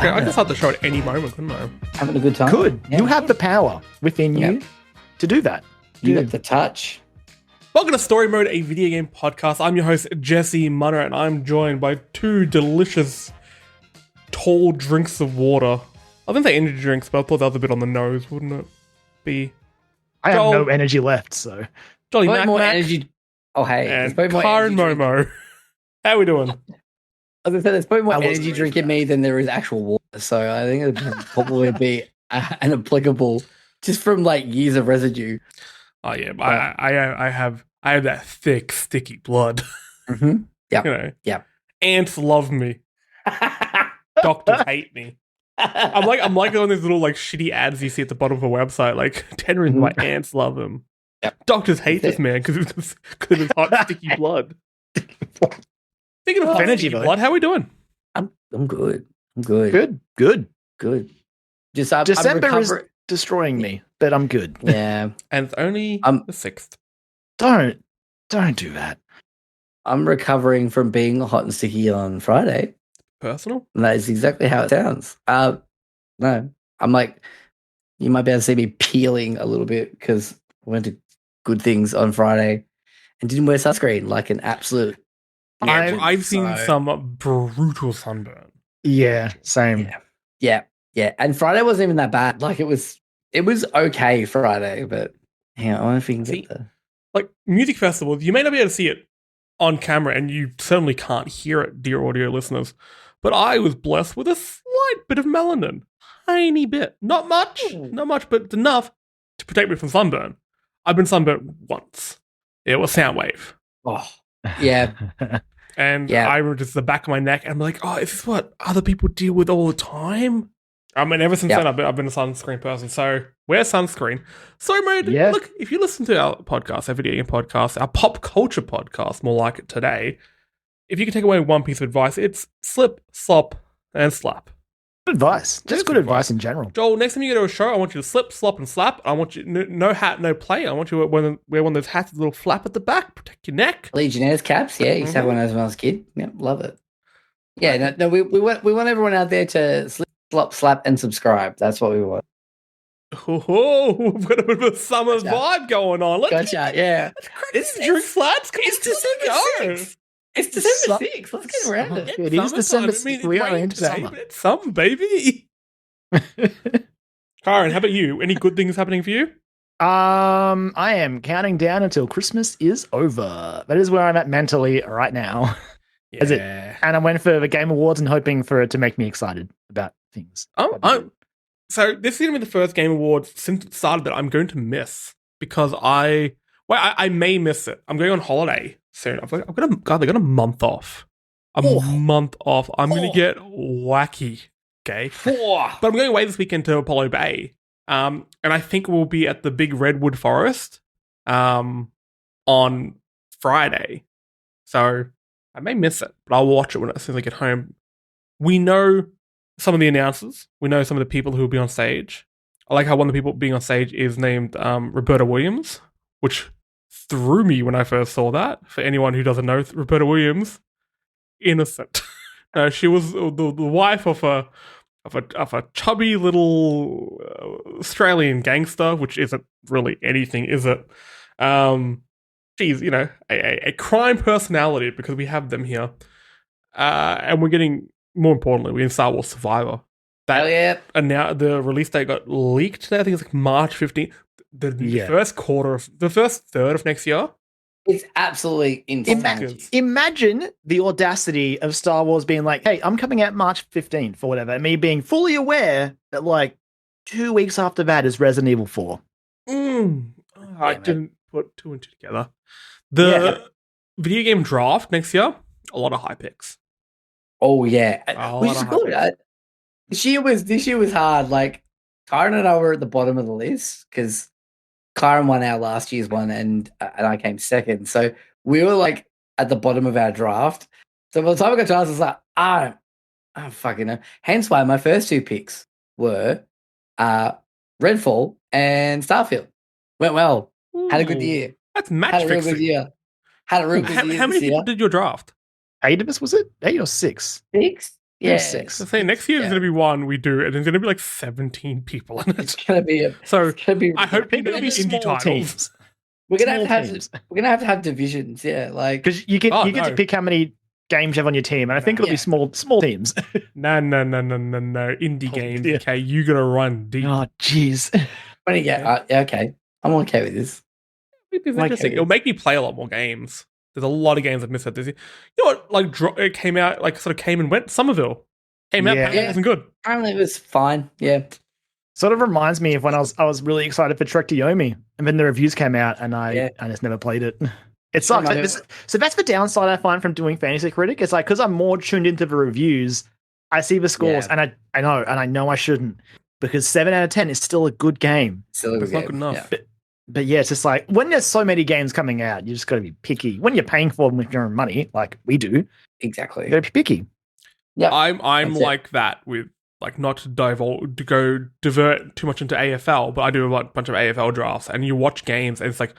I can start the show at any moment, couldn't I? Having a good time. Could. Yeah. You have the power within you to do that. You got the touch. Welcome to Story Mode, a video game podcast. I'm your host, Jesse Munner, and I'm joined by two delicious, tall drinks of water. I was going to say energy drinks, but I thought that was a bit on the nose, wouldn't it be? I Joel- have no energy left, so. Jolly Probably Mac more Mac energy. Oh, hey. and There's probably more Kyran energy drink- Momo. How we doing? As I said, there's probably more I wasn't energy ready drink for in me than there is actual water. So I think it would probably be an applicable just from like years of residue. Oh yeah, I have that thick, sticky blood. Mm-hmm. Yeah. You know. Yeah. Ants love me. Doctors hate me. I'm like one of those little like shitty ads you see at the bottom of a website, like 10 reasons why ants love him. Yep. Doctors hate this man because of his hot sticky blood. Speaking of hot Energy, sticky though. blood, how we doing? I'm good. I'm good. Good. Just I'm December is recovering. destroying me, but I'm good. Yeah. And it's only Um, the 6th. Don't do that. I'm recovering from being hot and sticky on Friday. Personal? And that is exactly how it sounds. No, I'm like, you might be able to see me peeling a little bit because I went to Good Things on Friday and didn't wear sunscreen like an absolute. I've seen so- some brutal sunburn. Yeah, same. Yeah. And Friday wasn't even that bad. Like it was okay Friday, but yeah, I wonder if we can See, get there. Like music festivals, you may not be able to see it on camera, and you certainly can't hear it, dear audio listeners. But I was blessed with a slight bit of melanin, tiny bit, not much, but enough to protect me from sunburn. I've been sunburnt once. It was Soundwave, Oh, yeah. and Yeah. I remember just the back of my neck, and I'm like, oh, is this what other people deal with all the time? I mean, ever since Yeah. then, I've been a sunscreen person. So wear sunscreen. Story Mode. Yes. Look, if you listen to our podcast, our video game podcast, our pop culture podcast, more like it today, if you can take away one piece of advice, it's slip, slop, and slap. Good advice. It is Just good good advice in general. Joel, next time you go to a show, I want you to slip, slop, and slap. I want you no hat, no play. I want you to wear one of those hats with a little flap at the back, protect your neck. Legionnaires caps. Yeah, used to have one of those when I was a kid. Yeah, love it. Yeah, no, we want everyone out there to slip, slop, slap, and subscribe. That's what we want. Oh, we've got a bit of a summer Gotcha. vibe going on. Let's Gotcha. Yeah. It's drinks, lads. Come It's on, December let's 6th. It's December 6th. Let's get around it. It is December. We are rainy into today, summer. but it's summer, baby. Karen, how about you? Any good things happening for you? I am counting down until Christmas is over. That is where I'm at mentally right now. Is it? And I went for the Game Awards and hoping for it to make me excited about things. So this is going to be the first Game Awards since it started that I'm going to miss because I may miss it. I'm going on holiday soon. They got a month off. Month off. I'm going to get wacky. Okay. But I'm going away this weekend to Apollo Bay. And I think we'll be at the big Redwood Forest on Friday. So I may miss it, but I'll watch it as soon as I get home. We know some of the announcers. We know some of the people who will be on stage. I like how one of the people being on stage is named Roberta Williams, which threw me when I first saw that. For anyone who doesn't know, Roberta Williams, innocent. She was the wife of a chubby little Australian gangster, which isn't really anything, is it? She's, a crime personality because we have them here. And we're getting, more importantly, we're in Star Wars Survivor. Hell yeah. And now the release date got leaked today. I think it's like March 15th. The first third of next year. It's absolutely insane. Imagine the audacity of Star Wars being like, hey, I'm coming out March 15th or whatever, and me being fully aware that like 2 weeks after that is Resident Evil 4. I didn't put two and two together. The video game draft next year, a lot of high picks. Oh yeah, which is lot of high good. This year was hard. Like Kyran and I were at the bottom of the list because Kyran won our last year's one, and I came second. So we were like at the bottom of our draft. So by the time I got to us, I was like, I don't fucking know. Hence why my first two picks were Redfall and Starfield. Went well. Had a good year. That's match Had a real fixing. good year. Had a real good year. How many this year. people did your draft? 8 of us, was it? 8 or 6? 6? Yeah, six. I say next year is going to be one we do, and there's going to be like 17 people in It's it. gonna be So it's gonna be. I hope you know It'll be indie small titles. teams. We're gonna Small have teams. we're gonna have to have divisions. Yeah, like Because you get Oh, get to no. pick how many games you have on your team, and I think it'll be small teams. No. Indie Oh, games. dear. Okay, you got to run deep. Oh, jeez. when you get okay, I'm okay with this. It's Like interesting. it It'll is. make me play a lot more games. There's a lot of games I've missed out this year. You know what? Like, it came out, like, sort of came and went. Somerville came out, Yeah. apparently it wasn't good. Apparently, it was fine. Yeah, Sort of reminds me of when I was really excited for Trek to Yomi, and then the reviews came out, and I just never played it. It sucks. So that's the downside I find from doing Fantasy Critic. It's like, because I'm more tuned into the reviews, I see the scores, and I know I shouldn't, because 7 out of 10 is still a good game. still a It's good not game. good enough. Yeah. But yeah, it's just like, when there's so many games coming out, you just got to be picky. When you're paying for them with your own money, like we do, Exactly. you got to be picky. Yeah, I'm That's it. like that with, like, not to divert too much into AFL, but I do a bunch of AFL drafts, and you watch games, and it's like,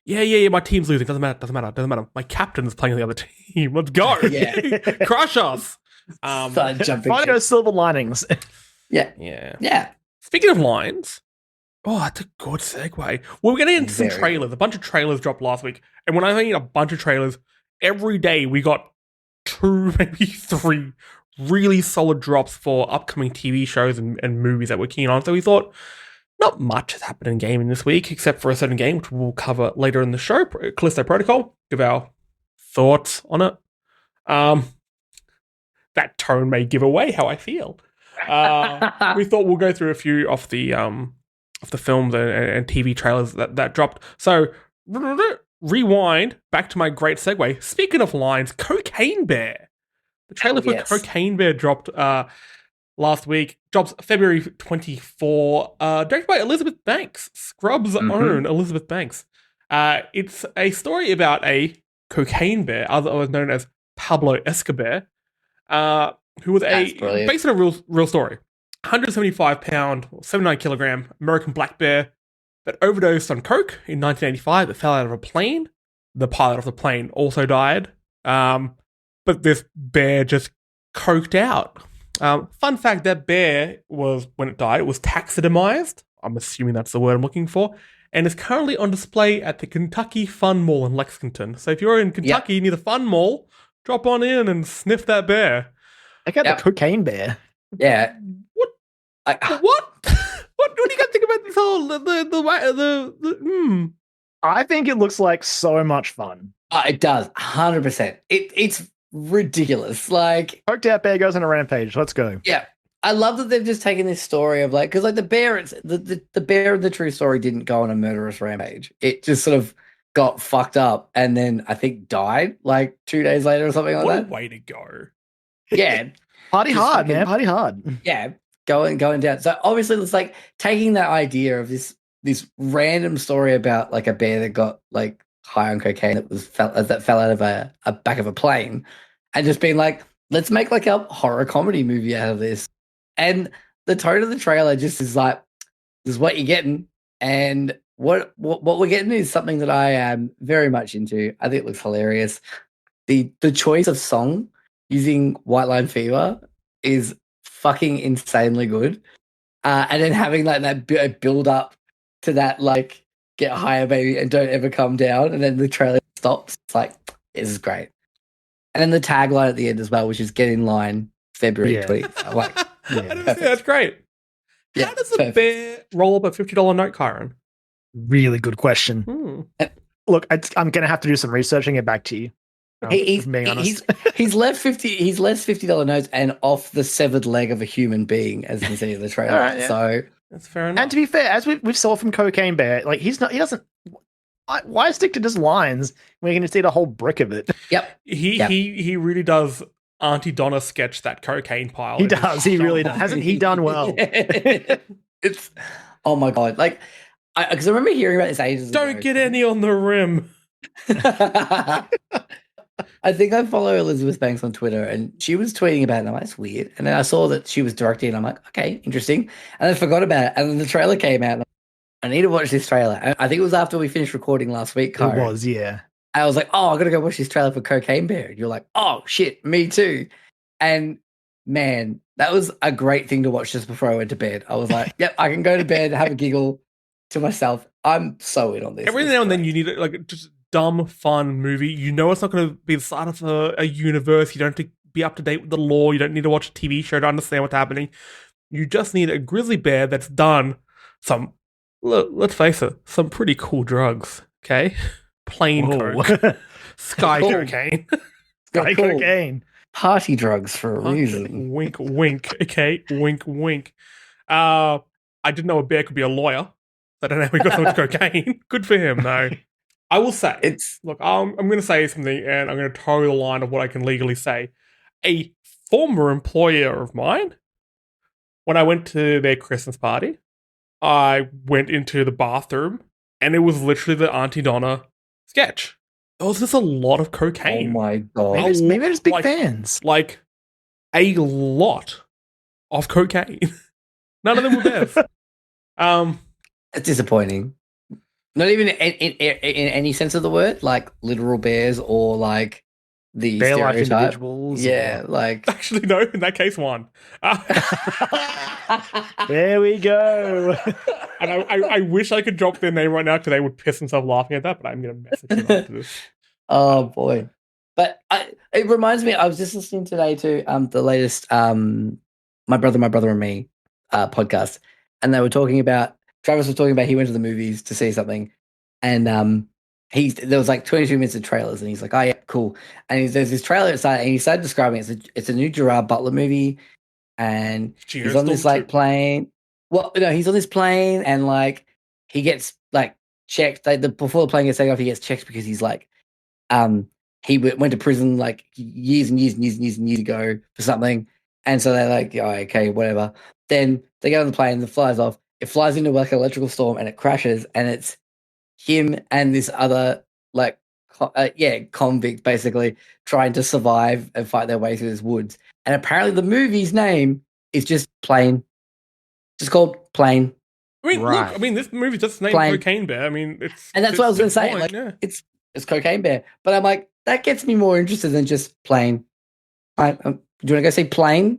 yeah, my team's losing. Doesn't matter. My captain's playing the other team. Let's go. Yeah. Crush us. Start jumping. Find ship. those silver linings. Yeah, Yeah. yeah. Speaking of lines, that's a good segue. We're getting into some Very trailers. A bunch of trailers dropped last week. And when I mean a bunch of trailers, every day we got 2, maybe 3 really solid drops for upcoming TV shows and movies that we're keen on. So we thought, not much has happened in gaming this week, except for a certain game, which we'll cover later in the show, Callisto Protocol. Give our thoughts on it. That tone may give away how I feel. We thought we'll go through a few of the films and TV trailers that dropped. So rewind back to my great segue. Speaking of lines, Cocaine Bear. The trailer for Cocaine Bear dropped last week. Drops February 24. Directed by Elizabeth Banks, Scrubs' own Elizabeth Banks. It's a story about a cocaine bear, otherwise known as Pablo Escobar, who was based on a real story. 175-pound, 79-kilogram American black bear that overdosed on coke in 1985 that fell out of a plane. The pilot of the plane also died. But this bear just coked out. Fun fact, that bear when it died, it was taxidermized. I'm assuming that's the word I'm looking for. And is currently on display at the Kentucky Fun Mall in Lexington. So if you're in Kentucky near the Fun Mall, drop on in and sniff that bear. I got the cocaine bear. Yeah. What? What do you guys think about this whole I think it looks like so much fun. It does, 100%. It's ridiculous. Like, Coked out bear goes on a rampage. Let's go. yeah. I love that they've just taken this story of like, because like the bear, the bear in the true story didn't go on a murderous rampage. It just sort of got fucked up and then I think died like 2 days later or something like that. What a way to go. Yeah. Party hard, man. Party hard. Yeah. Going down. So obviously it's like taking that idea of this random story about like a bear that got like high on cocaine that fell out of a back of a plane and just being like, let's make like a horror comedy movie out of this. And the tone of the trailer just is like, this is what you're getting. And what we're getting is something that I am very much into. I think it looks hilarious. The choice of song using White Line Fever is fucking insanely good. And then having like that build up to that, like, get higher, baby, and don't ever come down. And then the trailer stops. It's like, this is great. And then the tagline at the end as well, which is get in line February 20th. Like, that's great. Yeah, how does a bear roll up a $50 note, Kyran? Really good question. Look, I'm going to have to do some research and get back to you. He's being honest. He's left $50 notes and off the severed leg of a human being, as you can see in the trailer. Right, yeah. So that's fair enough. And to be fair, as we saw from Cocaine Bear, like he doesn't. Why stick to just lines when you're going to see the whole brick of it? Yep. He really does Auntie Donna sketch that cocaine pile. He does. He really does. Hasn't he done well? It's oh my god! Like, because I remember hearing about this ages ago. Don't get any on the rim. I think I follow Elizabeth Banks on Twitter, and she was tweeting about it. And I'm like, that's weird. And then I saw that she was directing, and I'm like, okay, interesting. And I forgot about it. And then the trailer came out. And I need to watch this trailer. And I think it was after we finished recording last week. It was, yeah. I was like, oh, I got to go watch this trailer for Cocaine Bear. And you're like, oh shit, me too. And man, that was a great thing to watch just before I went to bed. I was like, yep, I can go to bed, have a giggle to myself. I'm so in on this. Every now and then you need like just dumb, fun movie. You know it's not going to be the start of a universe. You don't have to be up to date with the lore. You don't need to watch a TV show to understand what's happening. You just need a grizzly bear that's done some, let's face it, some pretty cool drugs, okay? Plain coke. Sky cocaine. Sky cocaine. Party drugs for a reason. Wink, wink, okay? Wink, wink. I didn't know a bear could be a lawyer. I don't know how he got so much cocaine. Good for him, though. I will say, look, I'm going to say something, and I'm going to toe the line of what I can legally say. A former employer of mine, when I went to their Christmas party, I went into the bathroom, and it was literally the Auntie Donna sketch. There was just a lot of cocaine. Oh my god! Maybe they're just big fans. Like a lot of cocaine. None of them were bears. It's disappointing. Not even in any sense of the word, like literal bears or like the bear life stereotype. Individuals. Yeah, like actually no. In that case, one. There we go. And I wish I could drop their name right now because they would piss themselves laughing at that. But I'm going to message them after this. Oh boy! But it reminds me. I was just listening today to the latest My Brother and Me podcast, and they were talking about. Travis was talking about he went to the movies to see something, and there was like 22 minutes of trailers, and he's like, "Oh yeah, cool." And there's this trailer inside, and he started describing it's a new Gerard Butler movie, and he's on this like plane. Well, no, he's on this plane, and like he gets like checked. Before the plane gets taken off, he gets checked because he's like, he went to prison like years and years ago for something, and so they're like, "Oh, okay, whatever." Then they get on the plane, it flies off. It flies into like an electrical storm and it crashes, and it's him and this other like convict basically trying to survive and fight their way through this woods. And apparently the movie's name is just Plane. Just called Plane. I mean, right. Look, I mean, this movie just named Cocaine Bear. I mean, and that's what I was going to say. Like, it's Cocaine Bear, but I'm like, that gets me more interested than just Plane. Do you want to go say Plane?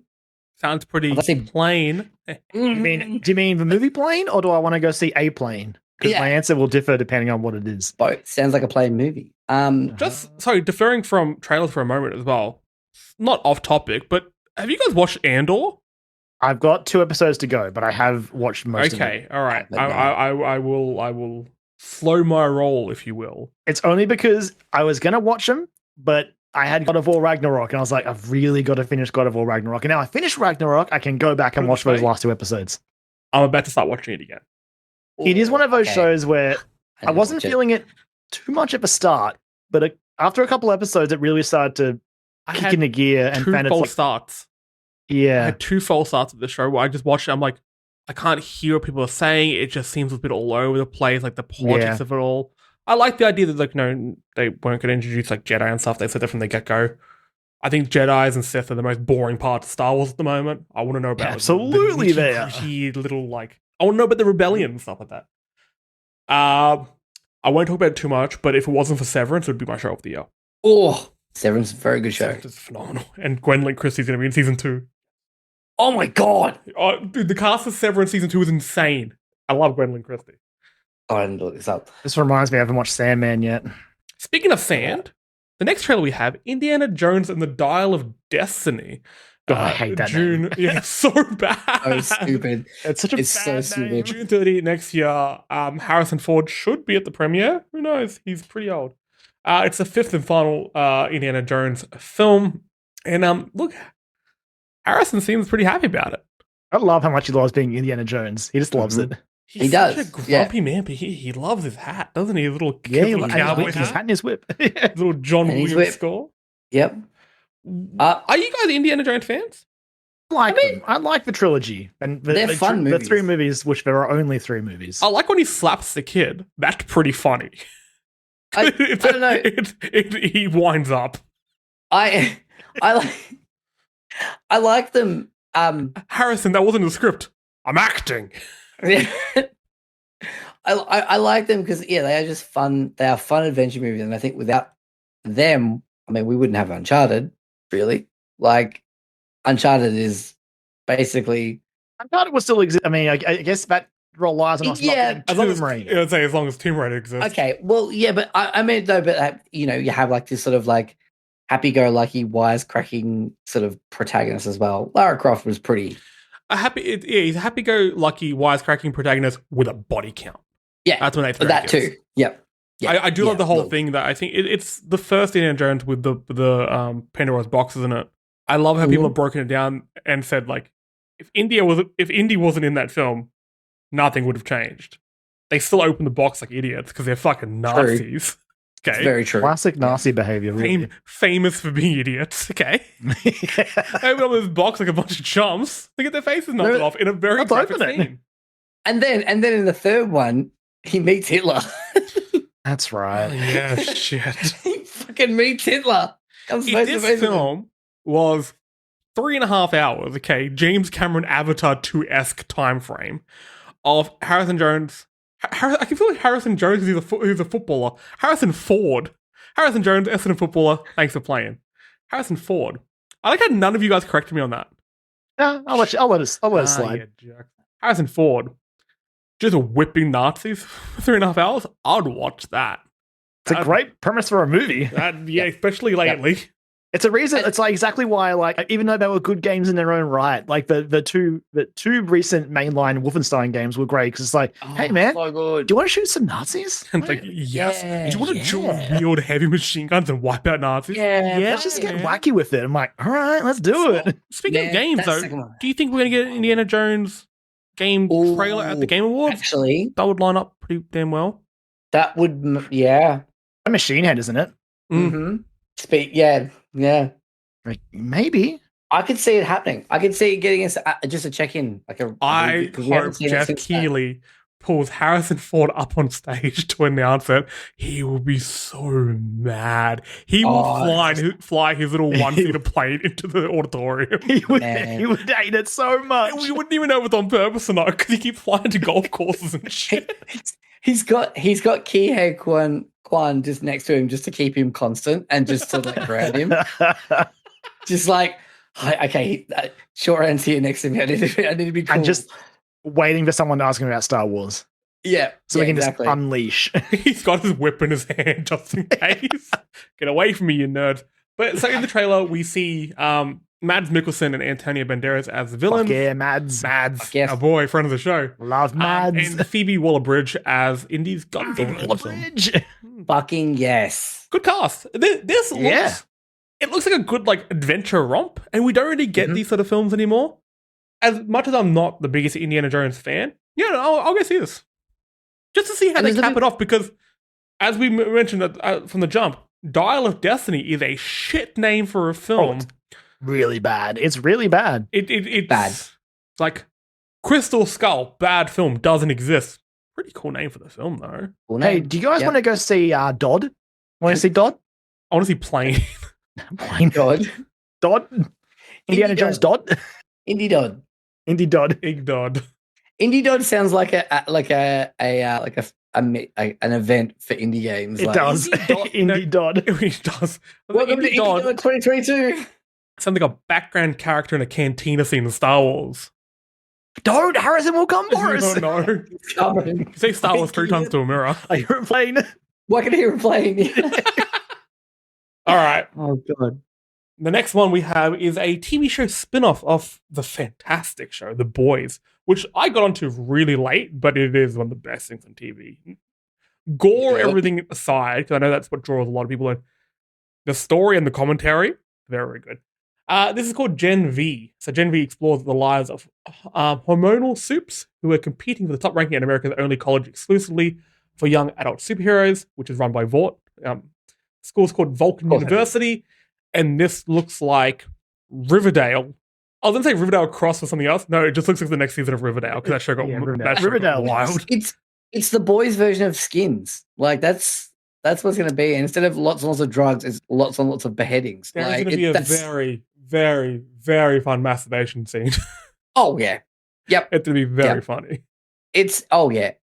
Sounds pretty plain. Do you mean the movie Plane, or do I want to go see a plane? Because my answer will differ depending on what it is. Both sounds like a plane movie. Deferring from trailers for a moment as well. Not off topic, but have you guys watched Andor? I've got 2 episodes to go, but I have watched most of it. Okay, all right. I will slow my roll, if you will. It's only because I was gonna watch them, but I had God of War Ragnarok, and I was like, I've really got to finish God of War Ragnarok. And now I finished Ragnarok, I can go back and watch those last 2 episodes. I'm about to start watching it again. It is one of those shows where I wasn't feeling it too much at the start, but after a couple episodes, it really started to kick into gear. And 2 false starts. Yeah. I had 2 false starts of the show where I just watched it. I'm like, I can't hear what people are saying. It just seems a bit all over the place, like the politics of it all. I like the idea that, like, no, they weren't going to introduce, like, Jedi and stuff. They said that from the get-go. I think Jedis and Sith are the most boring parts of Star Wars at the moment. I want to know about absolutely the little, like, I want to know about the rebellion and stuff like that. I won't talk about it too much, but if it wasn't for Severance, it would be my show of the year. Oh, Severance is a very good show. Severance is phenomenal. And Gwendolyn Christie's going to be in season 2. Oh my god! Oh, dude, the cast of Severance season 2 is insane. I love Gwendolyn Christie. I didn't look this up. This reminds me, I haven't watched Sandman yet. Speaking of sand, the next trailer we have, Indiana Jones and the Dial of Destiny. God, I hate that June. name. Yeah, it's so bad. Oh, stupid. It's such a bad name. June 30 next year. Harrison Ford should be at the premiere. Who knows? He's pretty old. It's the 5th and final Indiana Jones film. And look, Harrison seems pretty happy about it. I love how much he loves being Indiana Jones. He just loves it. He does. Such a grumpy man, but he loves his hat, doesn't he? His little cowboy his hat and his whip. His little John Williams score. Yep. Are you guys Indiana Jones fans? I like the trilogy. And they're fun movies. The 3 movies, which there are only 3 movies. I like when he slaps the kid. That's pretty funny. I don't know. He winds up. I like them. Harrison, that wasn't the script. I'm acting. I like them because they are just fun. They are fun adventure movies, and I think without them, I mean, we wouldn't have Uncharted. Really, like Uncharted is basically. Uncharted will still exist. I mean, I guess that relies on us Yeah, not getting Tomb Raider. I'd say as long as Tomb Raider exists. Okay, well, yeah, but I mean, though, but you know, you have like this sort of like happy-go-lucky, wisecracking sort of protagonist as well. Lara Croft was pretty. He's a happy-go-lucky, wisecracking protagonist with a body count. Yeah, that's when they throw that too. Yep. Yeah, I do love the whole thing that I think it's the first Indiana Jones with the Pandora's boxes in it. I love how people have broken it down and said like, if Indy wasn't in that film, nothing would have changed. They still open the box like idiots because they're fucking Nazis. True. Okay, it's very true. Classic Nazi behavior. Really. Famous for being idiots. Okay, they open up this box like a bunch of chumps. They get their faces knocked off in a very graphic scene. And then in the third one, he meets Hitler. That's right. Oh, yeah, shit. He fucking meets Hitler. This film was 3.5 hours. Okay, James Cameron Avatar 2-esque time frame of Harrison Jones. I can feel like Harrison Jones because he's a footballer. Harrison Ford. Harrison Jones, Essendon footballer. Thanks for playing. Harrison Ford. I like how none of you guys corrected me on that. Yeah, I'll let it slide. Yeah, Harrison Ford. Just whipping Nazis for 3.5 hours. I'd watch that. It's a great premise for a movie. Yeah, especially lately. It's a reason. It's like exactly why, like, even though they were good games in their own right, like the two recent mainline Wolfenstein games were great because it's like, hey man, so good. do you want to shoot some Nazis? And it's like, yes. Do you want to dual wield heavy machine guns and wipe out Nazis? Yeah, let's just get wacky with it. I'm like, all right, let's do it. Speaking of games, though, do you think we're gonna get an Indiana Jones game trailer at the Game Awards? Actually, that would line up pretty damn well. That would, yeah. A Machine Head, isn't it? Yeah. Like, maybe. I could see it happening. I could see it getting just a check-in. I hope Jeff Keighley pulls Harrison Ford up on stage to announce it. He will be so mad. He will fly his little one-seater plane into the auditorium. He would hate it so much. We wouldn't even know if it's on purpose or not because he keeps flying to golf courses and shit. He's got Kihei Kwan just next to him just to keep him constant and just to like ground him. Just like, okay, short ends here next to me. I need to be cool. And just waiting for someone to ask him about Star Wars. Yeah. So we can just unleash. He's got his whip in his hand just in case. Get away from me, you nerd. But so in the trailer, we see Mads Mikkelsen and Antonio Banderas as the villains. Fuck yeah, Mads. Our boy, friend of the show. Love Mads. And Phoebe Waller-Bridge as Indy's goddaughter. Waller-Bridge. Fucking yes. Good cast. This looks... It looks like a good like adventure romp, and we don't really get these sort of films anymore. As much as I'm not the biggest Indiana Jones fan, I'll go see this. Just to see how they cap it off, because as we mentioned from the jump, Dial of Destiny is a shit name for a film. Really bad. It's really bad. It's bad. Like Crystal Skull, bad film, doesn't exist. Pretty cool name for the film, though. Cool hey, do you guys want to go see Dodd? Want to see Dodd? I want to see Plane. Dodd. Indiana Jones Dodd. Indy Dodd. Ig Dodd. Indy Dodd sounds like an event for indie games. It does. Indy Dodd. It does. Welcome to Indy Dodd 2022. Sounds like a background character in a cantina scene in Star Wars. Don't! Harrison will come for us. No. You say Star Wars 3 times to a mirror. I hear him playing. Why can I hear him playing? All right. Oh, God. The next one we have is a TV show spin-off of the fantastic show, The Boys, which I got onto really late, but it is one of the best things on TV. Gore, everything aside, because I know that's what draws a lot of people in. The story and the commentary, very good. This is called Gen V. So Gen V explores the lives of hormonal soups who are competing for the top ranking at America's only college exclusively for young adult superheroes, which is run by Vought. School's called Vulcan University, and this looks like Riverdale. I was going to say Riverdale Cross or something else. No, it just looks like the next season of Riverdale, because that show got Riverdale wild. It's the boys' version of Skins. Like, that's what's going to be. And instead of lots and lots of drugs, it's lots and lots of beheadings. There's going to be a very, very, very fun masturbation scene. Oh, yeah. Yep. It's going to be very funny. It's, The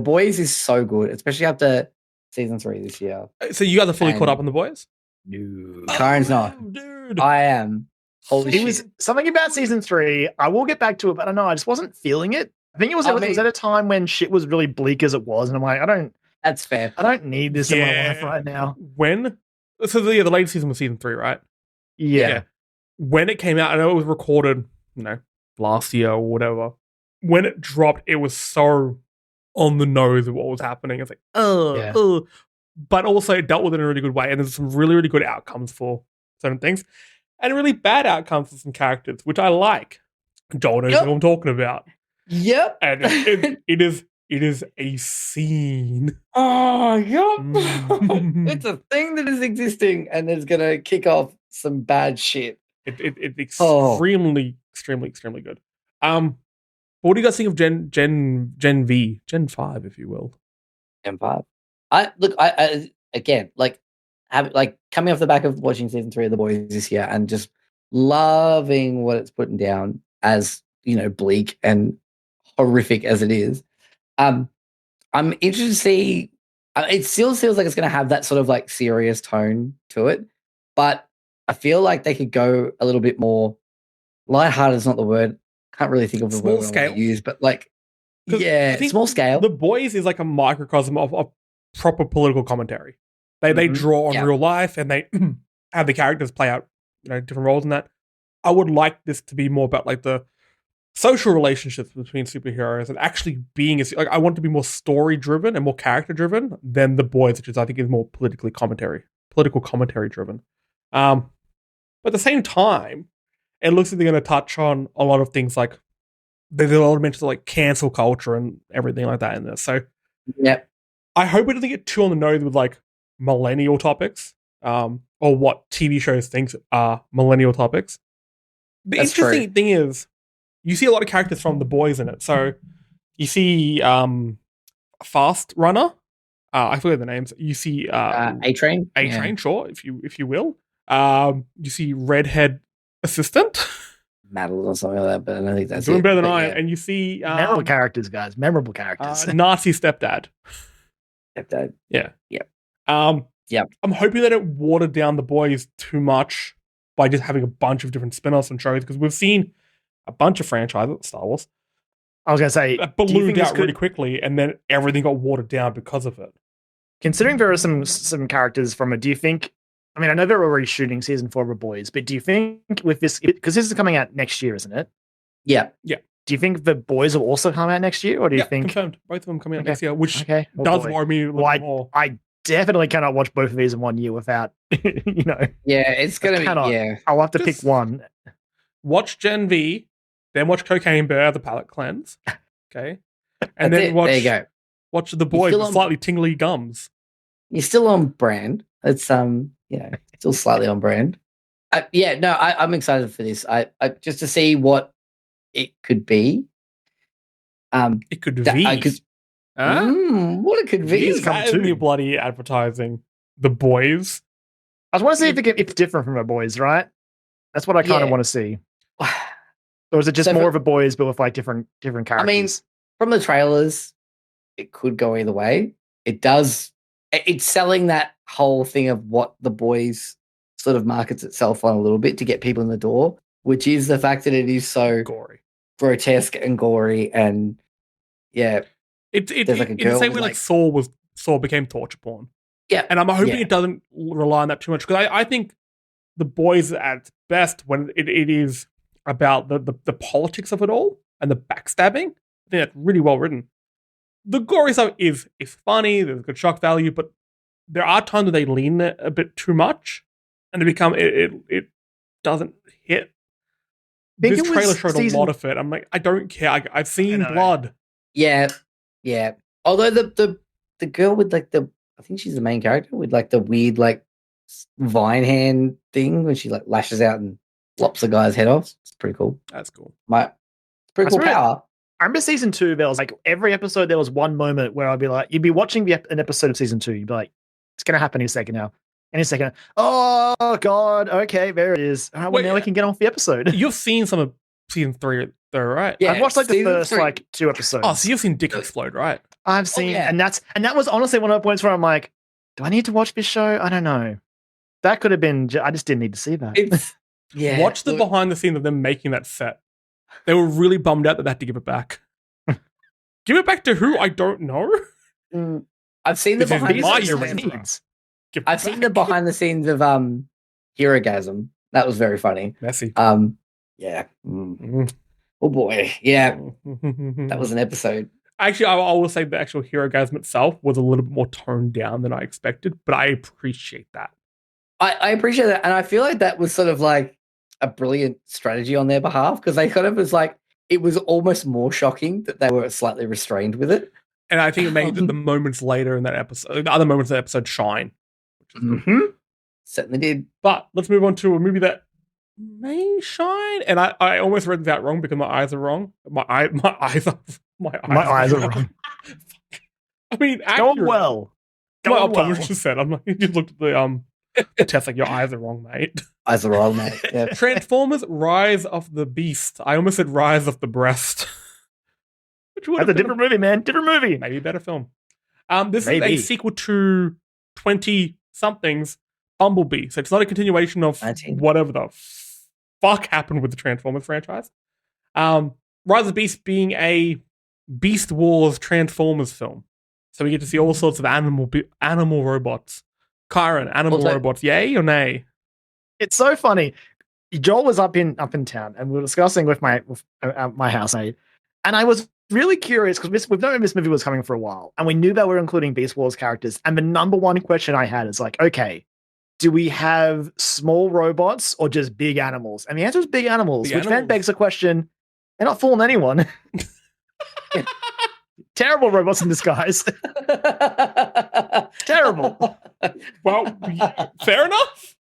Boys is so good, especially after season 3 this year. So you guys are fully caught up on The Boys? No. Kyran's not. Dude. I am. Holy It was shit. something about season 3. I will get back to it, but I don't know. I just wasn't feeling it. I think it was at a time when shit was really bleak as it was, and I'm like, That's fair. I don't need this in my life right now. So the latest season was season 3, right? Yeah. When it came out, I know it was recorded, last year or whatever. When it dropped, it was so on the nose of what was happening. It's like, but also it dealt with it in a really good way, and there's some really, really good outcomes for certain things, and really bad outcomes for some characters, which I like. Joel knows what I'm talking about. Yep. And it is a scene. Oh, yep. It's a thing that is existing and is going to kick off some bad shit. It's extremely, extremely, extremely good. What do you guys think of Gen V, Gen 5, if you will? Gen 5. I again, coming off the back of watching season 3 of The Boys this year and just loving what it's putting down as, bleak and horrific as it is. I'm interested to see. It still feels like it's going to have that sort of like serious tone to it, but I feel like they could go a little bit more lighthearted. Is not the word. Can't really think of the word I want to use, but small scale. The Boys is like a microcosm of proper political commentary. They draw on real life, and they have the characters play out, different roles in that. I would like this to be more about like the social relationships between superheroes and actually being I want to be more story driven and more character driven than The Boys, which I think is more political commentary driven. But at the same time, it looks like they're going to touch on a lot of things like there's a lot of mentions of like cancel culture and everything like that in this. So I hope it doesn't get too on the nose with like millennial topics, or what TV shows think are millennial topics. The interesting thing is, you see a lot of characters from The Boys in it. So you see Fast Runner. I forget the names. You see A-Train. A-Train, sure, if you will. You see Redhead Assistant. Madeline or something like that, but I don't think that's doing better than I am. And you see memorable characters, guys. Memorable characters. Nazi stepdad. Stepdad. Yeah. Yep. I'm hoping they don't water down The Boys too much by just having a bunch of different spin-offs and shows, because we've seen a bunch of franchises, Star Wars. I was going to say, that ballooned out really quickly, and then everything got watered down because of it. Considering there are some characters from it, do you think? I mean, I know they're already shooting season 4 of The Boys, but do you think with this, because this is coming out next year, isn't it? Yeah. Do you think The Boys will also come out next year, or do you think confirmed? Both of them coming out next year, which does worry me a little more. I definitely cannot watch both of these in 1 year without, Yeah, it's gonna be. Yeah, I'll have to pick one. Watch Gen V. Then watch Cocaine Bear, the palate cleanse. Okay. And then watch, there you go. Watch The Boys with slightly tingly gums. You're still on brand. It's still slightly on brand. I'm excited for this. I just to see what it could be. It could be. What it could be. That is bloody advertising. The Boys. I just want to see if it's different from The Boys, right? That's what I kind of want to see. Or is it just more of a Boys, but with like different characters? I mean, from the trailers, it could go either way. It does. It's selling that whole thing of what The Boys sort of markets itself on a little bit to get people in the door, which is the fact that it is so gory, grotesque, and gory, and it's like the same way like Saw became torture porn. Yeah, and I'm hoping it doesn't rely on that too much, because I think The Boys at its best when it is about the politics of it all and the backstabbing. I think that's really well written. The gory stuff is funny, there's good shock value, but there are times where they lean it a bit too much and it doesn't hit. This trailer showed a lot of it. I'm like, I don't care. I've seen blood. Yeah. Although the girl with like I think she's the main character with like the weird like vine hand thing when she like lashes out and lops the guy's head off. It's pretty cool. That's cool. It's pretty cool power. I remember season 2, there was like every episode, there was one moment where I'd be like, you'd be watching an episode of season 2, you'd be like, it's going to happen in a second now. In a second, oh God, okay, there it is. All right, well, now we can get on with the episode. You've seen some of season 3 though, right? Yeah, I've watched like the first 2 episodes. Oh, so you've seen Dick explode, right? I've seen, and that was honestly one of the points where I'm like, do I need to watch this show? I don't know. That could have been. I just didn't need to see that. Yeah. Watch the behind the scenes of them making that set. They were really bummed out that they had to give it back. Give it back to who? I don't know. I've seen the This is behind my the scenes. arrangements. I've seen the behind the scenes of Herogasm. That was very funny. Messy. Yeah. Oh boy. Yeah. That was an episode. Actually, I will say the actual Herogasm itself was a little bit more toned down than I expected, but I appreciate that. I appreciate that, and I feel like that was sort of like a brilliant strategy on their behalf, because they kind of was like, it was almost more shocking that they were slightly restrained with it. And I think it made the moments later in that episode, the other moments of the episode shine. Certainly did. But let's move on to a movie that may shine. And I almost read that wrong because my eyes are wrong. My eyes are wrong. I mean, Going well. My optometrist just said, I'm like, you just looked at the test, like, your eyes are wrong, mate. Eyes are wrong, mate. Yeah. Transformers Rise of the Beast. I almost said Rise of the Breast. That's a different movie, man. Different movie. Maybe a better film. This is a sequel to 20-something's Bumblebee. So it's not a continuation of 19. whatever the fuck happened with the Transformers franchise. Rise of the Beast being a Beast Wars Transformers film. So we get to see all sorts of animal robots. Kyran, animal robots, yay or nay? It's so funny. Joel was up in town, and we were discussing with my housemate, and I was really curious because we've known this movie was coming for a while, and we knew that we were including Beast Wars characters. And the number one question I had is like, okay, do we have small robots or just big animals? And the answer is big animals, which then begs the question: they're not fooling anyone. Terrible robots in disguise. Terrible. Well, fair enough.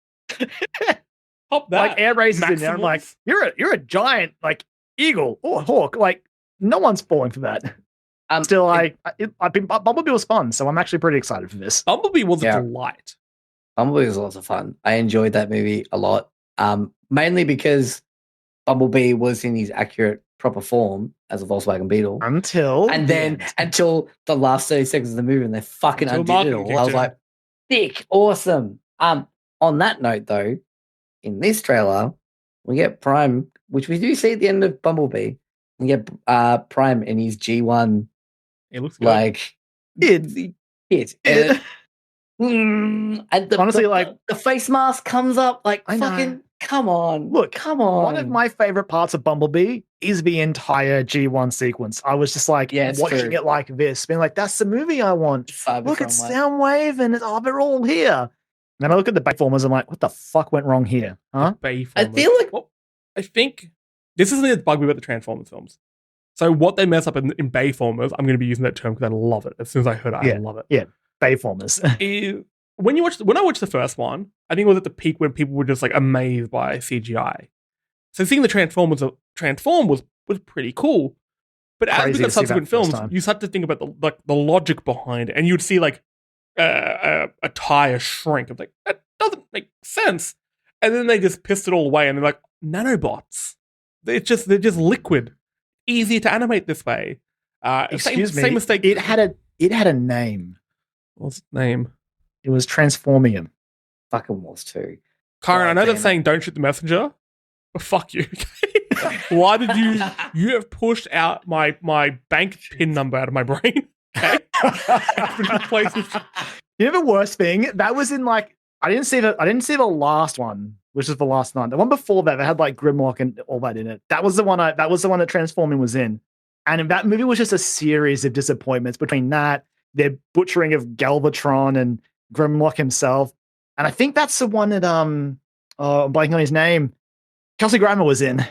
Pop that. Like air races in there. I'm like, you're a giant like eagle or hawk. Like no one's falling for that. Bumblebee was fun, so I'm actually pretty excited for this. Bumblebee was a delight. Bumblebee was lots of fun. I enjoyed that movie a lot. Mainly because Bumblebee was in his accurate, proper form as a Volkswagen Beetle. Until the last 30 seconds of the movie, and they fucking undid it all. I was like, thick, awesome. On that note, though, in this trailer, we get Prime, which we do see at the end of Bumblebee. We get Prime in his G1. It looks good. Like it. And honestly, the face mask comes up. Like, fucking, come on. Look, come on. One of my favorite parts of Bumblebee is the entire G1 sequence. I was just like watching it like this, being like, that's the movie I want. Look, it's Soundwave and they're all here. And then I look at the Bayformers, I'm like, what the fuck went wrong here? Huh? I feel like... Well, I think this isn't a bug about the Transformers films. So what they mess up in Bayformers, I'm going to be using that term because I love it. As soon as I heard it, I love it. Yeah, Bayformers. When I watched the first one, I think it was at the peak when people were just like amazed by CGI. So seeing the Transformers transform was pretty cool. But as we got subsequent films, you start to think about the logic behind it, and you'd see like a tire shrink. I'm like, that doesn't make sense. And then they just pissed it all away, and they're like, nanobots. They're just liquid, easy to animate this way. Excuse me. Same mistake. It had a name. What's its name? It was Transformium. Fucking was too. Kyran, I know they're saying don't shoot the messenger, but fuck you. Why did you have pushed out my bank pin number out of my brain? Okay. You know the worst thing? That was in like I didn't see the last one, which is the last one. The one before that, they had like Grimlock and all that in it. That was the one that Transforming was in. And that movie was just a series of disappointments between that, their butchering of Galvatron and Grimlock himself. And I think that's the one that I'm blanking on his name. Kelsey Grammer was in.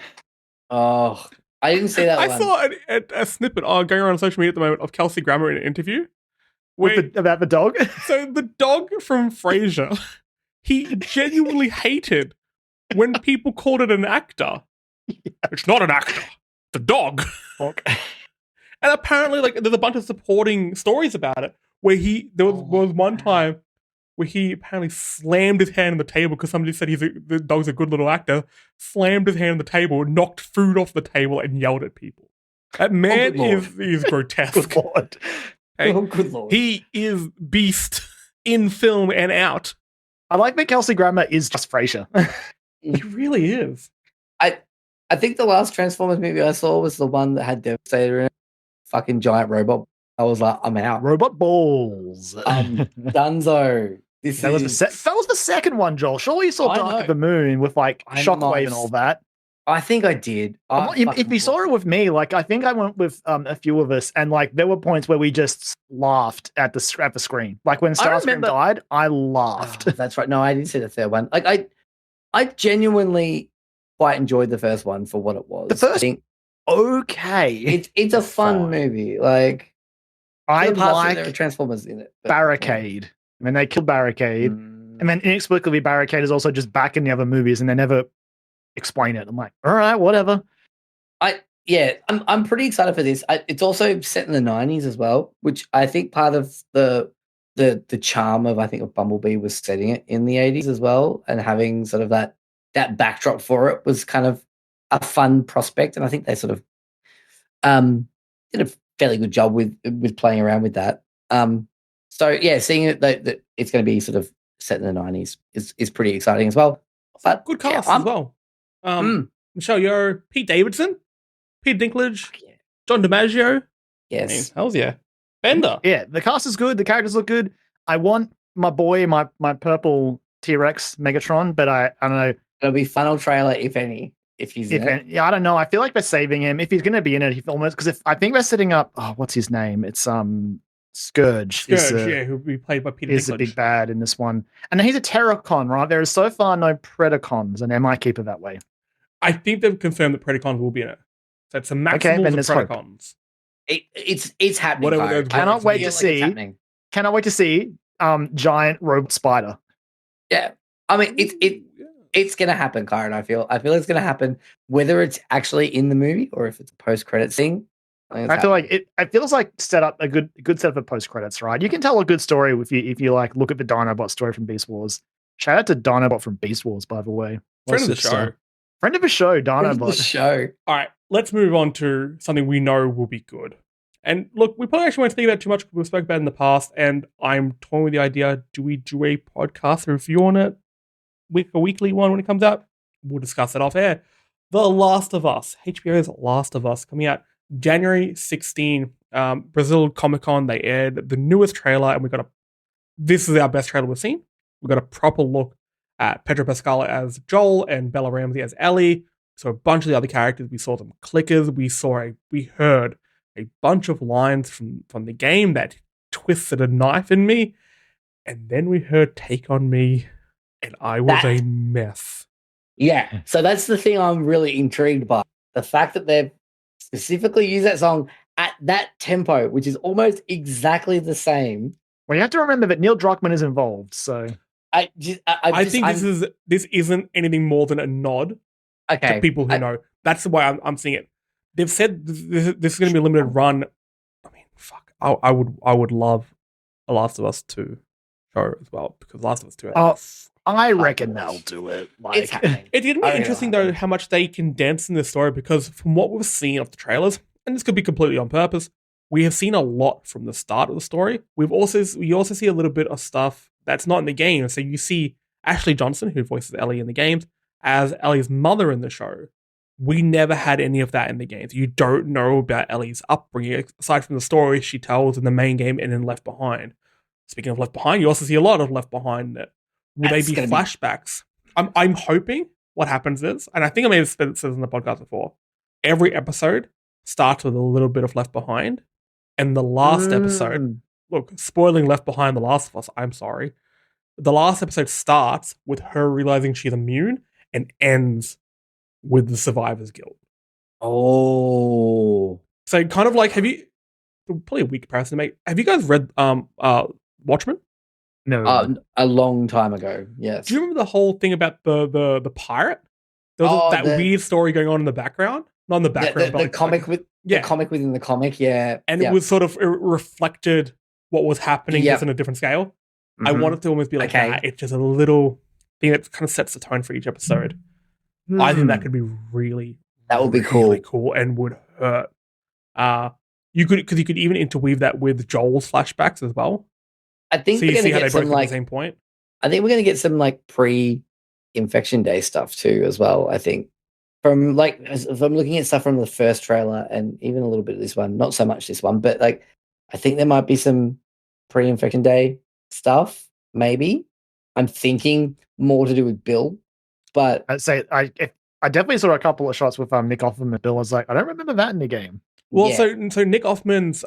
Oh, I didn't see that one. I saw a snippet going around on social media at the moment of Kelsey Grammer in an interview. About the dog? So the dog from Frasier, he genuinely hated when people called it an actor. Yeah. It's not an actor. It's a dog. Okay. And apparently, like, there's a bunch of supporting stories about it where there was one time where he apparently slammed his hand on the table because somebody said the dog's a good little actor, slammed his hand on the table, knocked food off the table, and yelled at people. That man is grotesque. Good Lord. Hey, good Lord. He is beast in film and out. I like that Kelsey Grammer is just Frasier. He really is. I think the last Transformers movie I saw was the one that had Devastator in it. Fucking giant robot. I was like, I'm out. Robot balls. Dunzo. That was the second one, Joel. Surely you saw Dark of the Moon with like Shockwave and all that. I think I did. If you saw it with me, like I think I went with a few of us, and like there were points where we just laughed at the screen. Like when Starscream died, I laughed. Oh, that's right. No, I didn't see the third one. Like I genuinely quite enjoyed the first one for what it was. The first, okay, it's a fun movie. Like I like there are Transformers in it. Barricade. Yeah. I mean, they killed Barricade, and then inexplicably Barricade is also just back in the other movies, and they never explain it. I'm like, all right, whatever. I'm pretty excited for this. It's also set in the 90s as well, which I think part of the charm of Bumblebee was setting it in the 80s as well, and having sort of that backdrop for it was kind of a fun prospect, and I think they sort of did a fairly good job with playing around with that. So yeah, seeing it that it's going to be sort of set in the 90s is pretty exciting as well. But good cast as well. Michelle Yeoh, Pete Davidson, Peter Dinklage, John DiMaggio. Yes. I mean, hells yeah. Bender. Yeah, the cast is good. The characters look good. I want my boy, my purple T-Rex Megatron, but I don't know. It'll be funnel trailer, if any, if he's in it. Yeah, I don't know. I feel like they're saving him. If he's going to be in it, he almost, because I think they're setting up, what's his name? It's Scourge. Scourge, who'll be played by Peter Dinklage. He's a big bad in this one. And he's a Terracon, right? There is so far no Predacons, and they might keep it that way. I think they've confirmed that Predacons will be in it. So it's a maximum of Predacons. It's happening. Cannot wait to see. Cannot wait to see giant robot spider. Yeah. I mean, it's going to happen, Kyran. I feel it's going to happen, whether it's actually in the movie or if it's a post-credit thing. I feel like it feels like set up a good set for post credits, right? You can tell a good story if you like look at the Dinobot story from Beast Wars. Shout out to Dinobot from Beast Wars, by the way. Friend of the show. Friend of the show, Dinobot. Friend of the show. All right, let's move on to something we know will be good. And look, we probably actually won't speak about too much because we've spoken about it in the past, and I'm toying with the idea, do we do a podcast review on it? A weekly one when it comes out? We'll discuss it off air. The Last of Us. HBO's Last of Us coming out January 16, Brazil Comic-Con. They aired the newest trailer, and this is our best trailer we've seen. We got a proper look at Pedro Pascal as Joel and Bella Ramsey as Ellie. So a bunch of the other characters. We saw some clickers. We heard a bunch of lines from the game that twisted a knife in me. And then we heard Take On Me, and I was a mess. Yeah, so that's the thing I'm really intrigued by. The fact that they've specifically used that song at that tempo, which is almost exactly the same. Well, you have to remember that Neil Druckmann is involved, so I think this isn't anything more than a nod to people who know. That's the way I'm seeing it. They've said this is going to be a limited run. I mean, fuck. I would love a Last of Us 2 show as well, because Last of Us 2. I reckon they'll do it. It's happening. It's going to be interesting though how much they condense in this story, because from what we've seen of the trailers, and this could be completely on purpose, we have seen a lot from the start of the story. We also see a little bit of stuff that's not in the game. So you see Ashley Johnson, who voices Ellie in the games, as Ellie's mother in the show. We never had any of that in the games. You don't know about Ellie's upbringing, aside from the story she tells in the main game and in Left Behind. Speaking of Left Behind, you also see a lot of Left Behind in it. Will they be flashbacks? I'm hoping what happens is, and I think I may have said this in the podcast before, every episode starts with a little bit of Left Behind, and the last episode, look, spoiling Left Behind, The Last of Us, I'm sorry. The last episode starts with her realizing she's immune and ends with the survivor's guilt. Oh. So kind of like, probably a weak comparison to make, have you guys read Watchmen? No. A long time ago, yes. Do you remember the whole thing about the pirate? There was that weird story going on in the background. Not in the background, but the comic the comic within the comic, yeah. And it was sort of, it reflected what was happening just in a different scale. Mm-hmm. I want it to almost be like that. It's just a little thing that kind of sets the tone for each episode. I think that could be really, that would be really cool and would hurt. You could even interweave that with Joel's flashbacks as well. I think we're going to get some like the same point. I think we're going to get some like Infection Day stuff too, as well. I think if I'm looking at stuff from the first trailer and even a little bit of this one, not so much this one, but like I think there might be some pre-Infection Day stuff. Maybe I'm thinking more to do with Bill, but I'd say I definitely saw a couple of shots with Nick Offerman and Bill. I was like, I don't remember that in the game. Well, so Nick Offerman's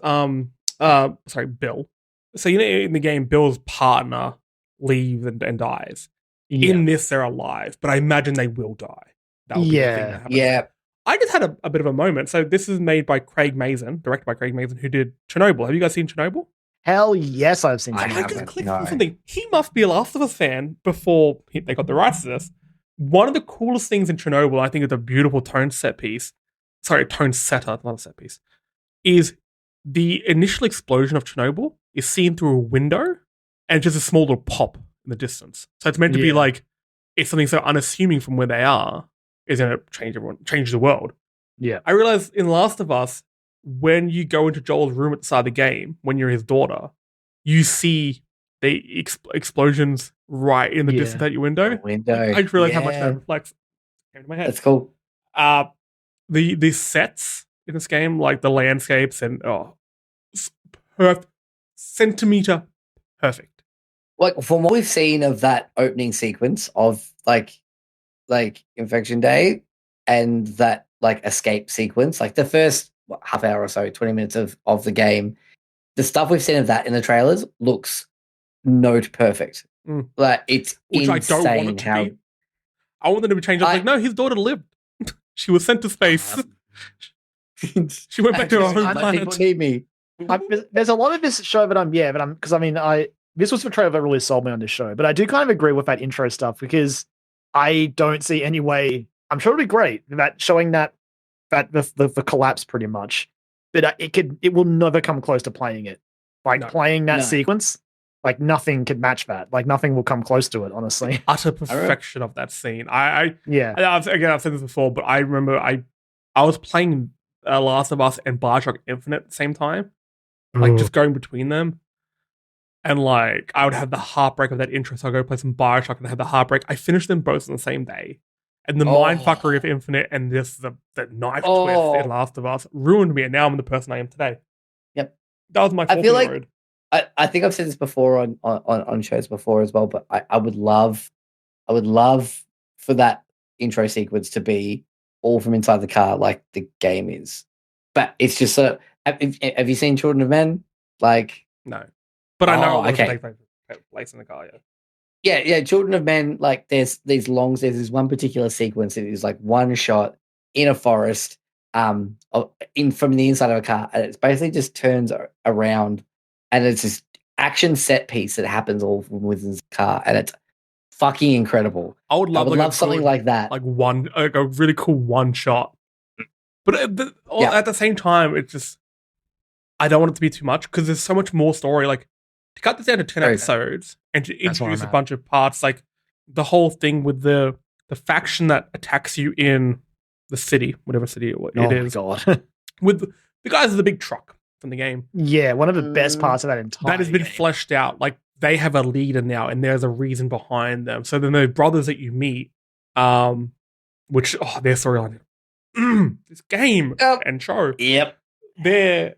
Bill. So in the game, Bill's partner leaves and dies. Yeah. In this, they're alive, but I imagine they will die. That will be the thing that happens. Yeah. I just had a bit of a moment. So this is made by Craig Mazin, directed by Craig Mazin, who did Chernobyl. Have you guys seen Chernobyl? Hell yes, I've seen. I I just haven't, clicked no. on something. He must be a Last of Us fan before they got the rights to this. One of the coolest things in Chernobyl, I think, is a beautiful tone set piece. Sorry, tone setter, not a set piece. Is the initial explosion of Chernobyl is seen through a window and just a small little pop in the distance. So it's meant to be like it's something so unassuming from where they are is going to change the world. Yeah. I realized in Last of Us, when you go into Joel's room at the start of the game, when you're his daughter, you see the explosions right in the distance at your window. I just realized how much that reflects. Came to my head. That's cool. The sets in this game, like the landscapes and centimeter perfect. Like from what we've seen of that opening sequence of like Infection Day and that like escape sequence, like the first half hour or so, 20 minutes of the game, the stuff we've seen of that in the trailers looks note perfect. Like it's which insane. I don't want it to be. I want them to be changed. I was like, no, his daughter lived. She was sent to space. She went back to her home planet. People need me. There's a lot of this show that I'm because I mean this was the trailer that really sold me on this show, but I do kind of agree with that intro stuff because I don't see any way. I'm sure it'll be great that showing that the collapse pretty much, but it will never come close to playing it. Like playing that sequence, like nothing could match that. Like nothing will come close to it. Honestly, utter perfection of that scene. I've said this before, but I remember I was playing Last of Us and Bioshock Infinite at the same time, like just going between them. And like I would have the heartbreak of that intro, so I'd go play some Bioshock and I had the heartbreak. I finished them both on the same day. And the mindfuckery of Infinite and the knife twist in Last of Us ruined me, and now I'm the person I am today. Yep. That was my fault. I feel like I think I've said this before on shows before as well, but I would love for that intro sequence to be all from inside the car like the game is. But it's just have you seen Children of Men? Like no. But I know it takes place in the car, Yeah, Children of Men, like there's this one particular sequence that is like one shot in a forest, from the inside of a car, and it basically just turns around and it's this action set piece that happens all from within the car, and it's fucking incredible. I would love something like that. Like a really cool one shot. But at the same time, it's just I don't want it to be too much because there's so much more story. Like to cut this down to 10 episodes and to introduce a bunch of parts, like the whole thing with the faction that attacks you in the city, whatever city it is. Oh, God. With the guys with the big truck from the game. Yeah, one of the best parts of that entire that has been fleshed out. Like they have a leader now and there's a reason behind them. So then the brothers that you meet, which, their storyline, this game and show. Yep. They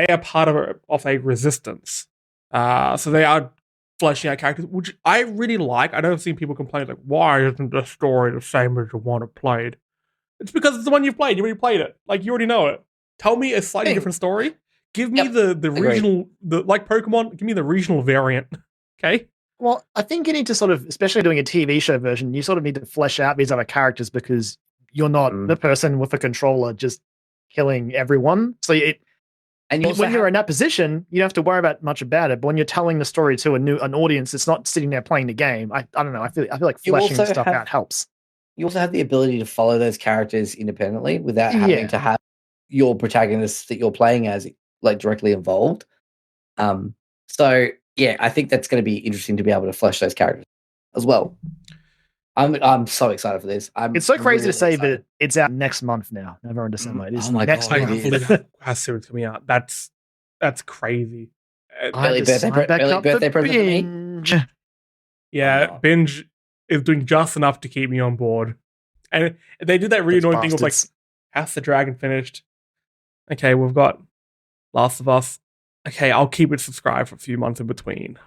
are part of a resistance. So they are fleshing out characters, which I really like. I know I've seen people complain, like, why isn't the story the same as the one I've played? It's because it's the one you've played. You already played it. Like, you already know it. Tell me a slightly different story. Give me the regional, like Pokemon, give me the regional variant. Okay? Well, I think you need to sort of, especially doing a TV show version, you sort of need to flesh out these other characters because you're not the person with a controller just killing everyone. So when you're in that position, you don't have to worry about much about it. But when you're telling the story to an audience, it's not sitting there playing the game. I don't know. I feel like fleshing stuff out helps. You also have the ability to follow those characters independently without having to have your protagonist that you're playing as like directly involved. So yeah, I think that's going to be interesting to be able to flesh those characters as well. I'm so excited for this. It's so crazy to say that it's out next month now, November and December. It is next month. I can't believe how soon it's coming out. That's crazy. Early birthday present for me. Yeah, Binge. is doing just enough to keep me on board. And they did that really Those annoying thing of like, bastards. House the Dragon finished. Okay, we've got Last of Us. Okay, I'll keep it subscribed for a few months in between.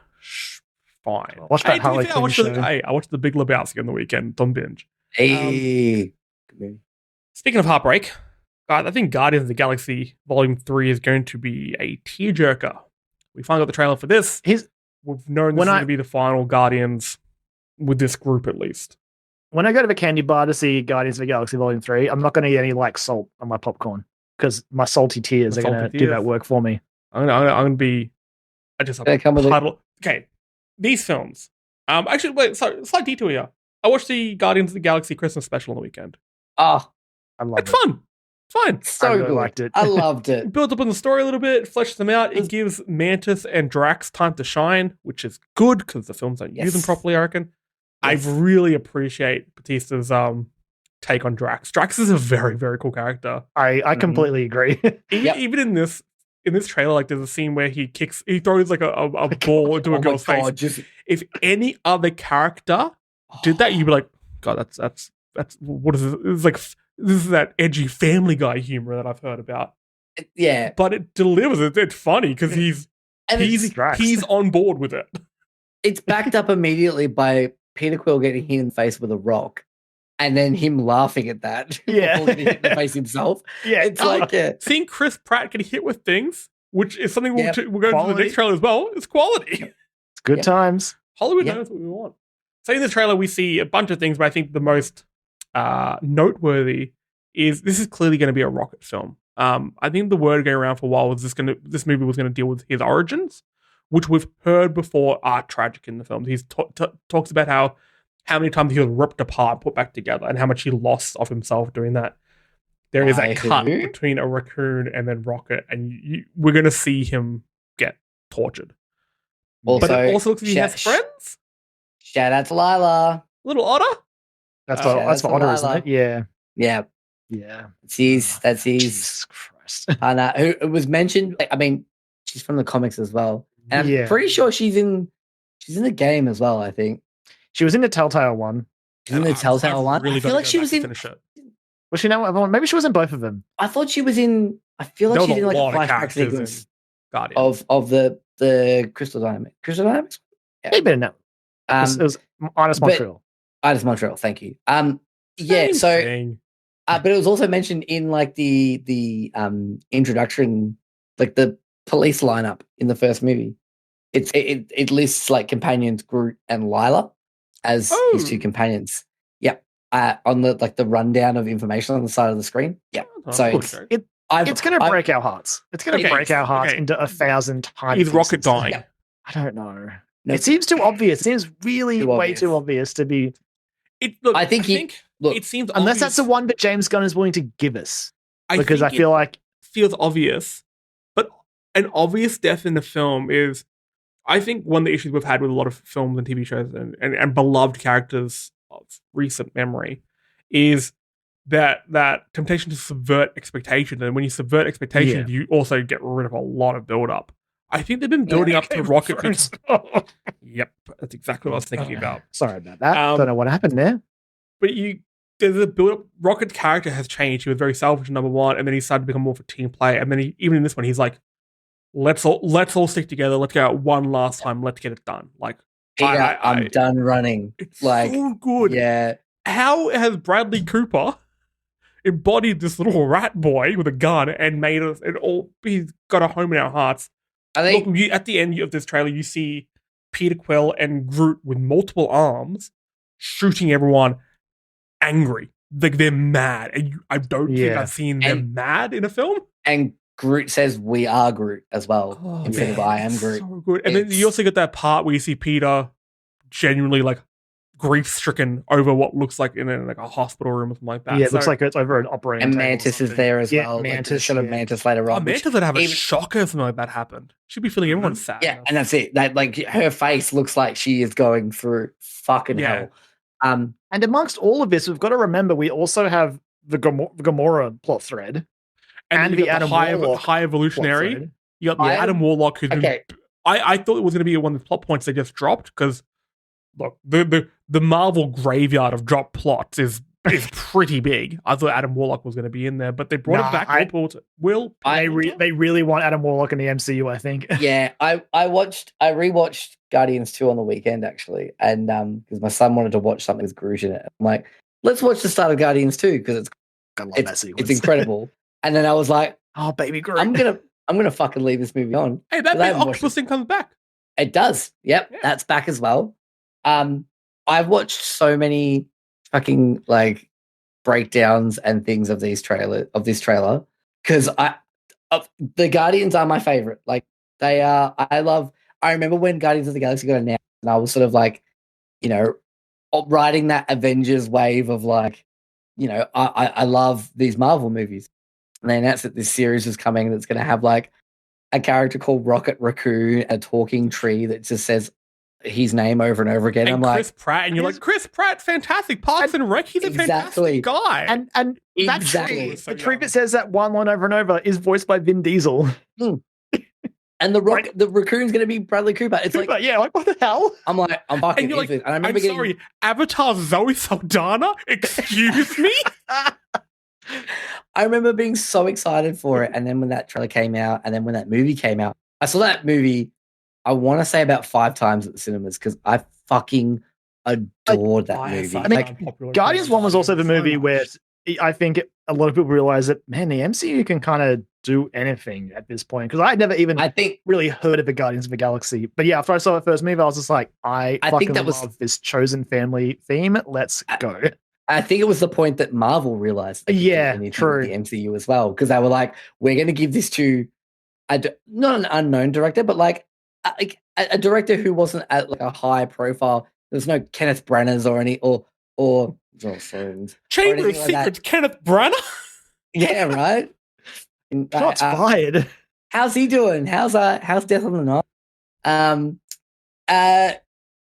Fine. Watch that to be Harley fair, Quinn show. I watched The Big Lebowski on the weekend. It's on binge. Hey. Speaking of heartbreak, I think Guardians of the Galaxy Volume 3 is going to be a tearjerker. We finally got the trailer for this. We've known this is going to be the final Guardians with this group at least. When I go to the candy bar to see Guardians of the Galaxy Volume 3, I'm not going to get any like salt on my popcorn because my salty tears are going to do that work for me. I'm going to be just a puddle. Okay, these films. Actually, wait, sorry, slight detour here. I watched the Guardians of the Galaxy Christmas special on the weekend. Oh, I love it. It's fun. It's fine. So I really good. liked it. I loved it. Built up on the story a little bit, fleshes them out. It gives Mantis and Drax time to shine, which is good because the films don't use them properly, I reckon. Yes. I really appreciate Batista's take on Drax. Drax is a very, very cool character. I completely agree. Even in this trailer, like there's a scene where he throws like a ball into a girl's face. If any other character did that, you'd be like, God, that's what is this? It's like this is that edgy Family Guy humor that I've heard about. Yeah, but it delivers. It's funny because he's on board with it. It's backed up immediately by Peter Quill getting hit in the face with a rock, and then him laughing at that. Yeah, getting hit in the face himself. Yeah, it's like seeing Chris Pratt get hit with things, which is something we'll go into the next trailer as well. It's quality. It's good times. Hollywood knows what we want. So in the trailer, we see a bunch of things, but I think the most noteworthy is this is clearly going to be a Rocket film. I think the word going around for a while was this movie was going to deal with his origins, which we've heard before are tragic in the film. He's talks about how many times he was ripped apart, put back together, and how much he lost of himself doing that. There is a cut between a raccoon and then Rocket, and we're going to see him get tortured. Also, but it also looks like he has friends. Shout out to Lila. Little Otter? That's for Otter, isn't it? Yeah. Yeah. That's his. Jesus Christ. And it was mentioned. I mean, she's from the comics as well, and I'm pretty sure she's in the game as well. I think she was in the Telltale one. She's in the Telltale one. Really I feel like she was in. Was she now? Maybe she was in both of them. I thought she was in. I feel like she's in like a flashback sequence of the Crystal Dynamics. Crystal Dynamics. Yeah. Maybe no. It was Honest Montreal. Honest Montreal. Thank you. Yeah. So. But it was also mentioned in like the introduction, like the police lineup in the first movie. It lists like companions Groot and Lila as his two companions. Yep. On the rundown of information on the side of the screen. Yeah. So it's going to break our hearts. It's going to break our hearts into 1,000 times. Is Rocket dying? Yeah. I don't know. No. It seems too obvious. It seems really way too obvious to be. I think it seems unless obvious. that's the one that James Gunn is willing to give us. Because I feel like feels obvious, but an obvious death in the film is, I think, one of the issues we've had with a lot of films and TV shows and beloved characters of recent memory is that temptation to subvert expectations, and when you subvert expectations, you also get rid of a lot of build up. I think they've been building up to Rocket. Yep, that's exactly what I was thinking about. Sorry about that. Don't know what happened there. But there's a build up. Rocket's character has changed. He was very selfish, number one, and then he started to become more of a team player. And then even in this one, he's like, "Let's all stick together. Let's go out one last time. Let's get it done." Like, I'm done running. It's like so good. Yeah. How has Bradley Cooper embodied this little rat boy with a gun and made us? He's got a home in our hearts. Look, at the end of this trailer, you see Peter Quill and Groot with multiple arms shooting everyone angry. Like they're mad. And I don't think I've seen them mad in a film. And Groot says, "We are Groot" as well. Instead of "I am Groot." So good. And then you also get that part where you see Peter genuinely like grief-stricken over what looks like in a hospital room or something like that. Yeah, it looks like it's over an operating table. And Mantis is there as well. Mantis. Like, Mantis later on. Mantis would have a shocker if something like that happened. She'd be feeling everyone's sad. Yeah, and that's it. That like her face looks like she is going through fucking hell. And amongst all of this, we've got to remember we also have the Gamora plot thread and the Adam Warlock high evolutionary. You got the Adam Warlock who's been. I thought it was going to be one of the plot points they just dropped because look, the Marvel graveyard of drop plots is pretty big. I thought Adam Warlock was going to be in there, but they brought it back. They really want Adam Warlock in the MCU, I think. Yeah, I rewatched Guardians 2 on the weekend actually, and because my son wanted to watch something with Groot in it. I'm like, let's watch the start of Guardians 2 because it's incredible. And then I was like, oh baby Groot, I'm gonna fucking leave this movie on. Hey, that big octopus thing comes back. It does. Yep, yeah. That's back as well. I've watched so many fucking like breakdowns and things of this trailer because the Guardians are my favorite. Like they are. I remember when Guardians of the Galaxy got announced, and I was sort of like, riding that Avengers wave of like, I love these Marvel movies, and they announced that this series was coming that's going to have like a character called Rocket Raccoon, a talking tree that just says his name over and over again. And I'm Chris Pratt, and you're like, Chris Pratt's fantastic. Parks and Rec, he's a fantastic guy. And exactly. The tree that says that one line over and over is voiced by Vin Diesel. And the raccoon's going to be Bradley Cooper. It's like, yeah, like what the hell? I'm like, I'm fucking. And you're like, sorry, Avatar Zoe Saldana. Excuse me. I remember being so excited for it, and then when that trailer came out, and then when that movie came out, I saw that movie. I want to say about 5 times at the cinemas because I fucking adored that movie. I mean, Guardians 1 was also the movie where I think a lot of people realize that, man, the MCU can kind of do anything at this point. Because I never even really heard of the Guardians of the Galaxy. But yeah, after I saw the first movie, I was just like, I fucking love this chosen family theme. Let's go. I think it was the point that Marvel realized. True. The MCU as well. Because they were like, we're going to give this to not an unknown director, but like a director who wasn't at like a high profile. There's no Kenneth Branaghs or Chamber of Secrets, Kenneth Branagh. Yeah, right. Shots fired. How's he doing? How's Death on the Nile?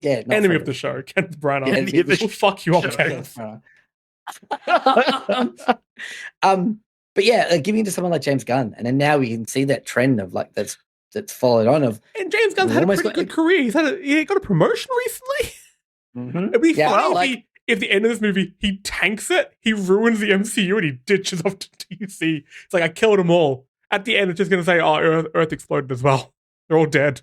Yeah, enemy of the show, Kenneth Branagh. Yeah, will fuck you up, Kenneth. But yeah, giving it to someone like James Gunn, and then now we can see that trend of like that's followed on of. And James Gunn's had a pretty good career. He got a promotion recently. Mm-hmm. It'd be funny if the end of this movie he tanks it, he ruins the MCU, and he ditches off to DC. It's like I killed them all. At the end, it's just going to say, "Oh, Earth exploded as well. They're all dead."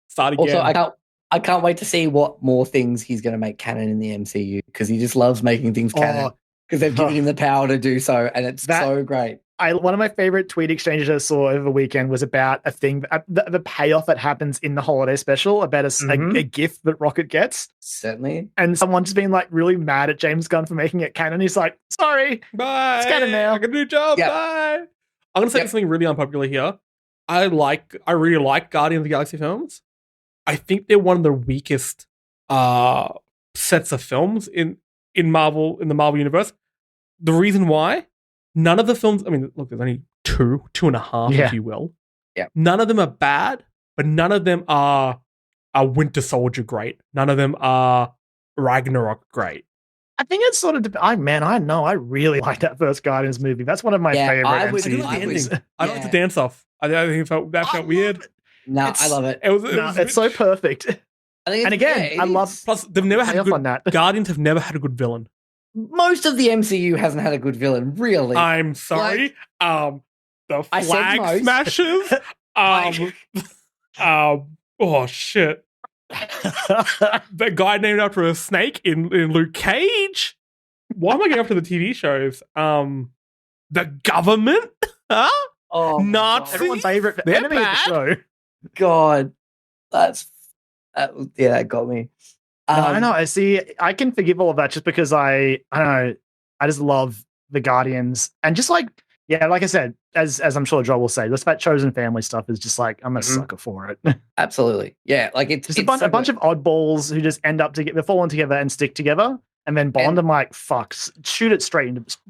Start again. Also, I can't wait to see what more things he's going to make canon in the MCU because he just loves making things canon because they've given him the power to do so, and it's so great. One of my favorite tweet exchanges I saw over the weekend was about a thing, the payoff that happens in the holiday special about a gift that Rocket gets. Certainly. And someone just being like really mad at James Gunn for making it canon. He's like, sorry. Bye. It's canon now. I got a new job. Yep. Bye. I'm going to say something really unpopular here. I really like Guardians of the Galaxy films. I think they're one of the weakest sets of films in the Marvel universe. The reason why, none of the films, I mean, look, there's only two and a half, if you will. Yeah. None of them are bad, but none of them are Winter Soldier great. None of them are Ragnarok great. I think it's sort of, I really like that first Guardians movie. That's one of my favorite MCU. I like the dance off. I think that felt weird. No, I love it. It's so perfect. I love. Plus, they've never had Guardians have never had a good villain. Most of the MCU hasn't had a good villain, really. I'm sorry. The Flag Smashers. Oh shit. The guy named after a snake in Luke Cage. Why am I going after the TV shows? The government. Huh? Oh, Nazis. Everyone's favorite enemy of the show. God, that got me. I know. I see. I can forgive all of that just because I don't know. I just love the Guardians, and just like I said, as I'm sure Joel will say, this that chosen family stuff is just like I'm a sucker for it. Absolutely, yeah. Like it's just a bunch of oddballs who just end up they're falling together and stick together, and then bond. I'm like, fuck, shoot it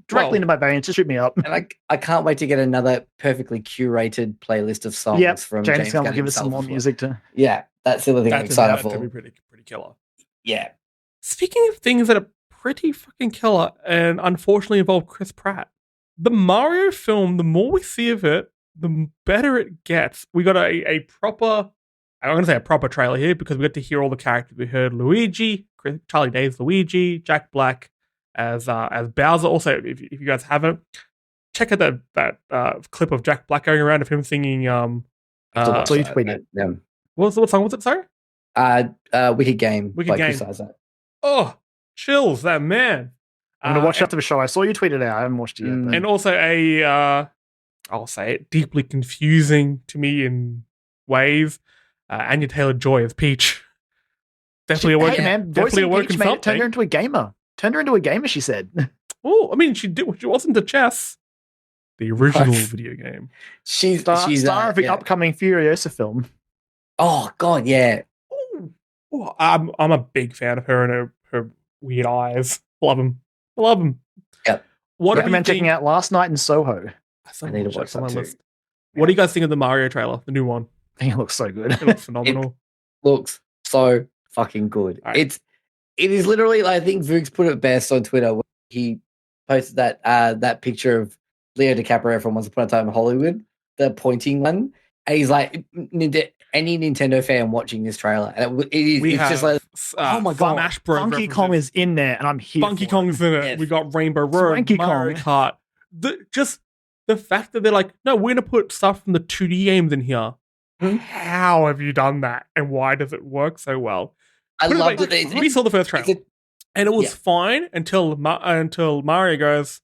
directly into my veins. Just shoot me up. And I can't wait to get another perfectly curated playlist of songs from James Gunn. Give us some more music to. Yeah, that's the other thing I'm excited for. That'd be pretty killer. Yeah. Speaking of things that are pretty fucking killer and unfortunately involve Chris Pratt, the Mario film, the more we see of it, the better it gets. We got a proper, I'm going to say a proper trailer here because we got to hear all the characters. We heard Luigi, Charlie Day as Luigi, Jack Black as Bowser. Also, if you guys haven't, check out that clip of Jack Black going around of him singing. So you tweeted. What song was it? Sorry. Wicked Game. Wicked Game. Oh, chills, that man. I'm gonna watch after the show. I saw you tweet it out. I haven't watched it yet. And also I'll say it, deeply confusing to me in ways. Anya Taylor-Joy as Peach. Definitely awoken. Hey man, definitely awoken Peach, something. Turned her into a gamer. Turned her into a gamer. She said. Oh, I mean, she wasn't a chess. The original video game. She's star of the upcoming Furiosa film. Oh God, yeah. Ooh, I'm a big fan of her and her weird eyes. Love them. Yep. What recommend checking out Last Night in Soho. I need to watch that too. What do you guys think of the Mario trailer, the new one? I think it looks so good. It looks phenomenal. It looks so fucking good. Right. It is literally, I think Vooks put it best on Twitter when he posted that picture of Leo DiCaprio from Once Upon a Time in Hollywood, the pointing one. And he's like, any Nintendo fan watching this trailer, and it's just like, oh my god, Smash Bros. Funky Kong is in there, and I'm here. Funky Kong's in it. Yes. We got Rainbow Road, Mario Kart. Just the fact that they're like, no, we're gonna put stuff from the 2D games in here. How have you done that, and why does it work so well? I loved it. We saw the first trailer, and it was fine until Mario goes,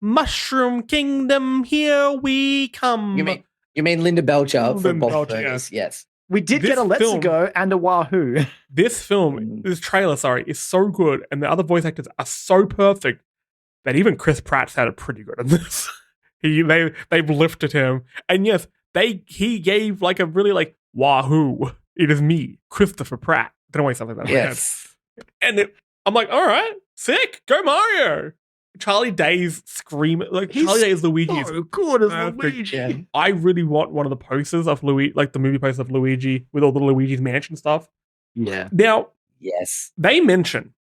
Mushroom Kingdom, here we come. You mean Linda Belcher from Bob's Burgers? Yes. We did get a Let's Go and a Wahoo. This trailer, is so good, and the other voice actors are so perfect that even Chris Pratt sounded pretty good in this. They've lifted him, and yes, he gave like a really like Wahoo. It is me, Christopher Pratt. I don't know why something like that. Yes. And I'm like, all right, sick, go Mario. Charlie Day's scream, like Charlie Day as Luigi is so good as Luigi. Yeah. I really want one of the posters of Luigi, like the movie poster of Luigi with all the Luigi's Mansion stuff. Yeah. Now, yes, they mention,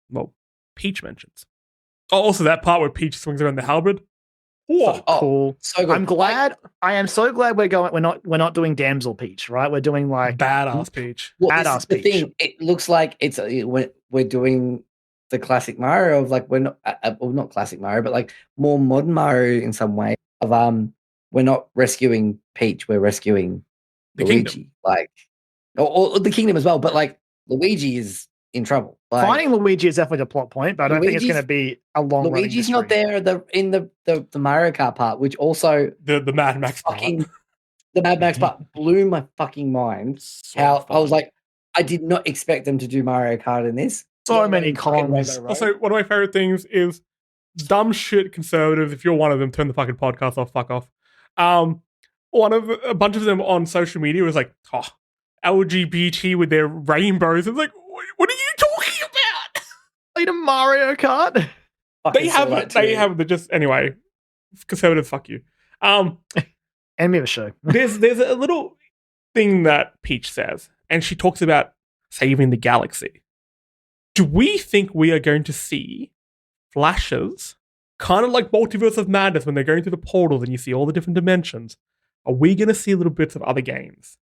Peach mentions. Oh, also that part where Peach swings around the halberd. Whoa, cool. So good. I am so glad we're not doing Damsel Peach, right? We're doing like badass Peach. Well, badass Peach. The thing, it looks like we're doing the classic Mario of like, we're not not classic Mario, but like more modern Mario in some way of we're not rescuing Peach, we're rescuing the Luigi, kingdom. like or the kingdom as well, but like Luigi is in trouble. Like, finding Luigi is definitely the plot point, but I don't think it's going to be a long. Luigi's not there in the Mario Kart part, which also the Mad Max part. The Mad Max part blew my fucking mind. I was like, I did not expect them to do Mario Kart in this. So many Kongs. Also, one of my favorite things is dumb shit conservatives. If you're one of them, turn the fucking podcast off. Fuck off. A bunch of them on social media was like, LGBT with their rainbows. It's like, what are you talking about? Like a Mario Kart. They have the just anyway. Conservative, fuck you. End me of a show. there's a little thing that Peach says, and she talks about saving the galaxy. Do we think we are going to see flashes, kind of like Multiverse of Madness when they're going through the portals and you see all the different dimensions? Are we going to see little bits of other games?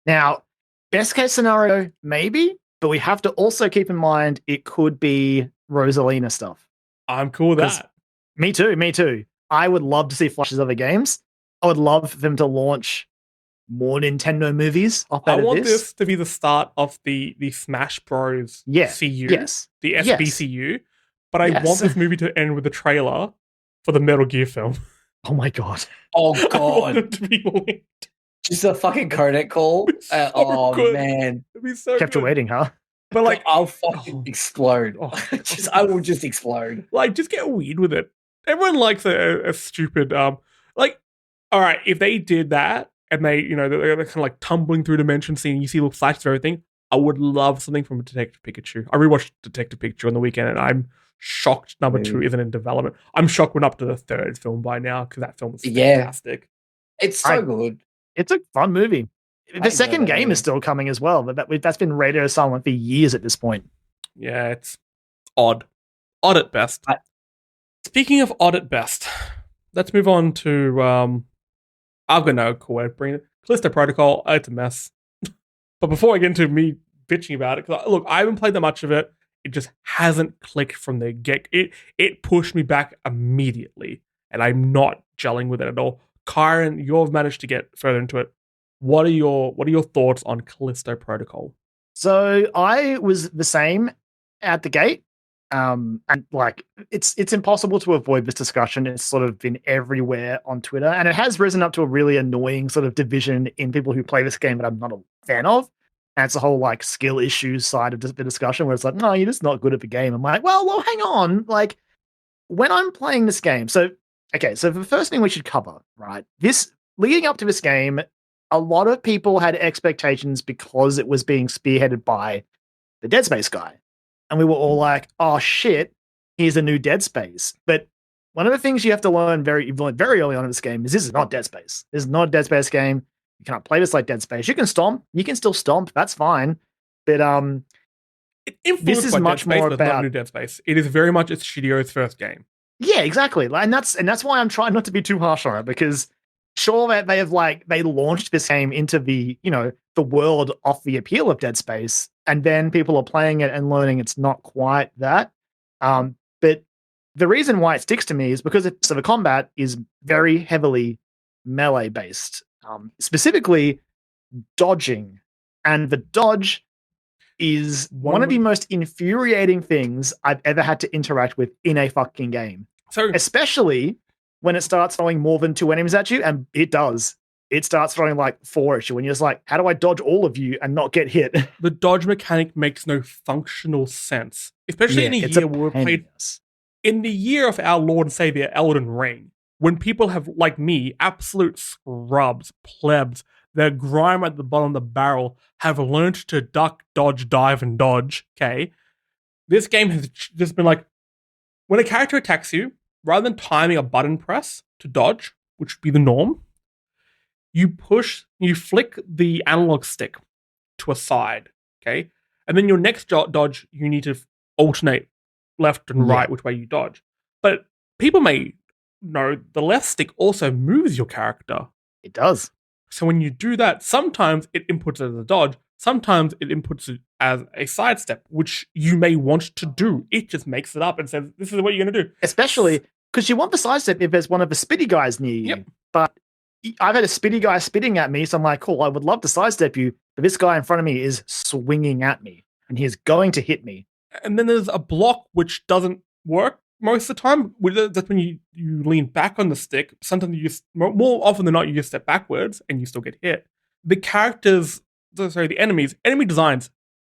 Now, best case scenario, maybe, but we have to also keep in mind it could be Rosalina stuff. I'm cool with that. Me too. I would love to see flashes of other games. I would love them to launch more Nintendo movies off out of this. I want this to be the start of the Smash Bros. CU, the SBCU, but I want this movie to end with a trailer for the Metal Gear film. Oh my god! Oh god! I want it to be linked. Just a fucking codec call. Good. Man, it'd be so kept you waiting, huh? But like, I'll fucking explode. I will just explode. Like, just get weird with it. Everyone likes a stupid like. All right, if they did that. And they're kind of like tumbling through dimensions, seeing you see little flashes of everything. I would love something from Detective Pikachu. I rewatched Detective Pikachu on the weekend, and I'm shocked number 2 isn't in development. I'm shocked we're up to the 3rd film by now because that film is fantastic. It's so good. It's a fun movie. The second game is still coming as well, but that's been radio silent for years at this point. Yeah, it's odd at best. Speaking of odd at best, let's move on to I've got no cool way of bringing it. Callisto Protocol, it's a mess. But before I get into me bitching about it, because look, I haven't played that much of it. it just hasn't clicked from the get. It pushed me back immediately, and I'm not gelling with it at all. Kyran, you've managed to get further into it. What are your thoughts on Callisto Protocol? So I was the same at the gate. And like it's impossible to avoid this discussion. It's sort of been everywhere on Twitter, and it has risen up to a really annoying sort of division in people who play this game that I'm not a fan of. And it's the whole like skill issues side of the discussion where it's like, no, you're just not good at the game. I'm like, well, hang on. Like when I'm playing this game, so the first thing we should cover, right? This leading up to this game, a lot of people had expectations because it was being spearheaded by the Dead Space guy. And we were all like, oh shit, here's a new Dead Space. But one of the things you have to learn very early on in this game is this is not Dead Space. This is not a Dead Space game. You cannot play this like Dead Space. You can stomp. You can still stomp. That's fine. But this is much more about not new Dead Space. It is very much its studio's first game. Yeah, exactly. And that's why I'm trying not to be too harsh on it, because sure that they launched this game into the the world off the appeal of Dead Space, and then people are playing it and learning it's not quite that. But the reason why it sticks to me is because the combat is very heavily melee based, specifically dodging, and the dodge is one of the most infuriating things I've ever had to interact with in a fucking game. So, especially when it starts throwing more than 2 enemies at you, and it does. It starts throwing like 4 at you, and you're just like, how do I dodge all of you and not get hit? The dodge mechanic makes no functional sense, especially in a year where we played in the year of our Lord and Savior Elden Ring, when people have, like me, absolute scrubs, plebs, their grime at the bottom of the barrel, have learned to duck, dodge, dive, and dodge. Okay, this game has just been like, when a character attacks you, rather than timing a button press to dodge, which would be the norm, you flick the analog stick to a side, okay? And then your next dodge, you need to alternate left and right which way you dodge. But people may know the left stick also moves your character. It does. So when you do that, sometimes it inputs it as a dodge, sometimes it inputs it as a sidestep, which you may want to do. It just makes it up and says, this is what you're going to do. Especially because you want the sidestep if there's one of the spitty guys near you. Yep. But I've had a spitty guy spitting at me, so I'm like, cool, I would love to sidestep you, but this guy in front of me is swinging at me, and he is going to hit me. And then there's a block which doesn't work most of the time. That's when you lean back on the stick. Sometimes more often than not, you just step backwards, and you still get hit. The enemy designs,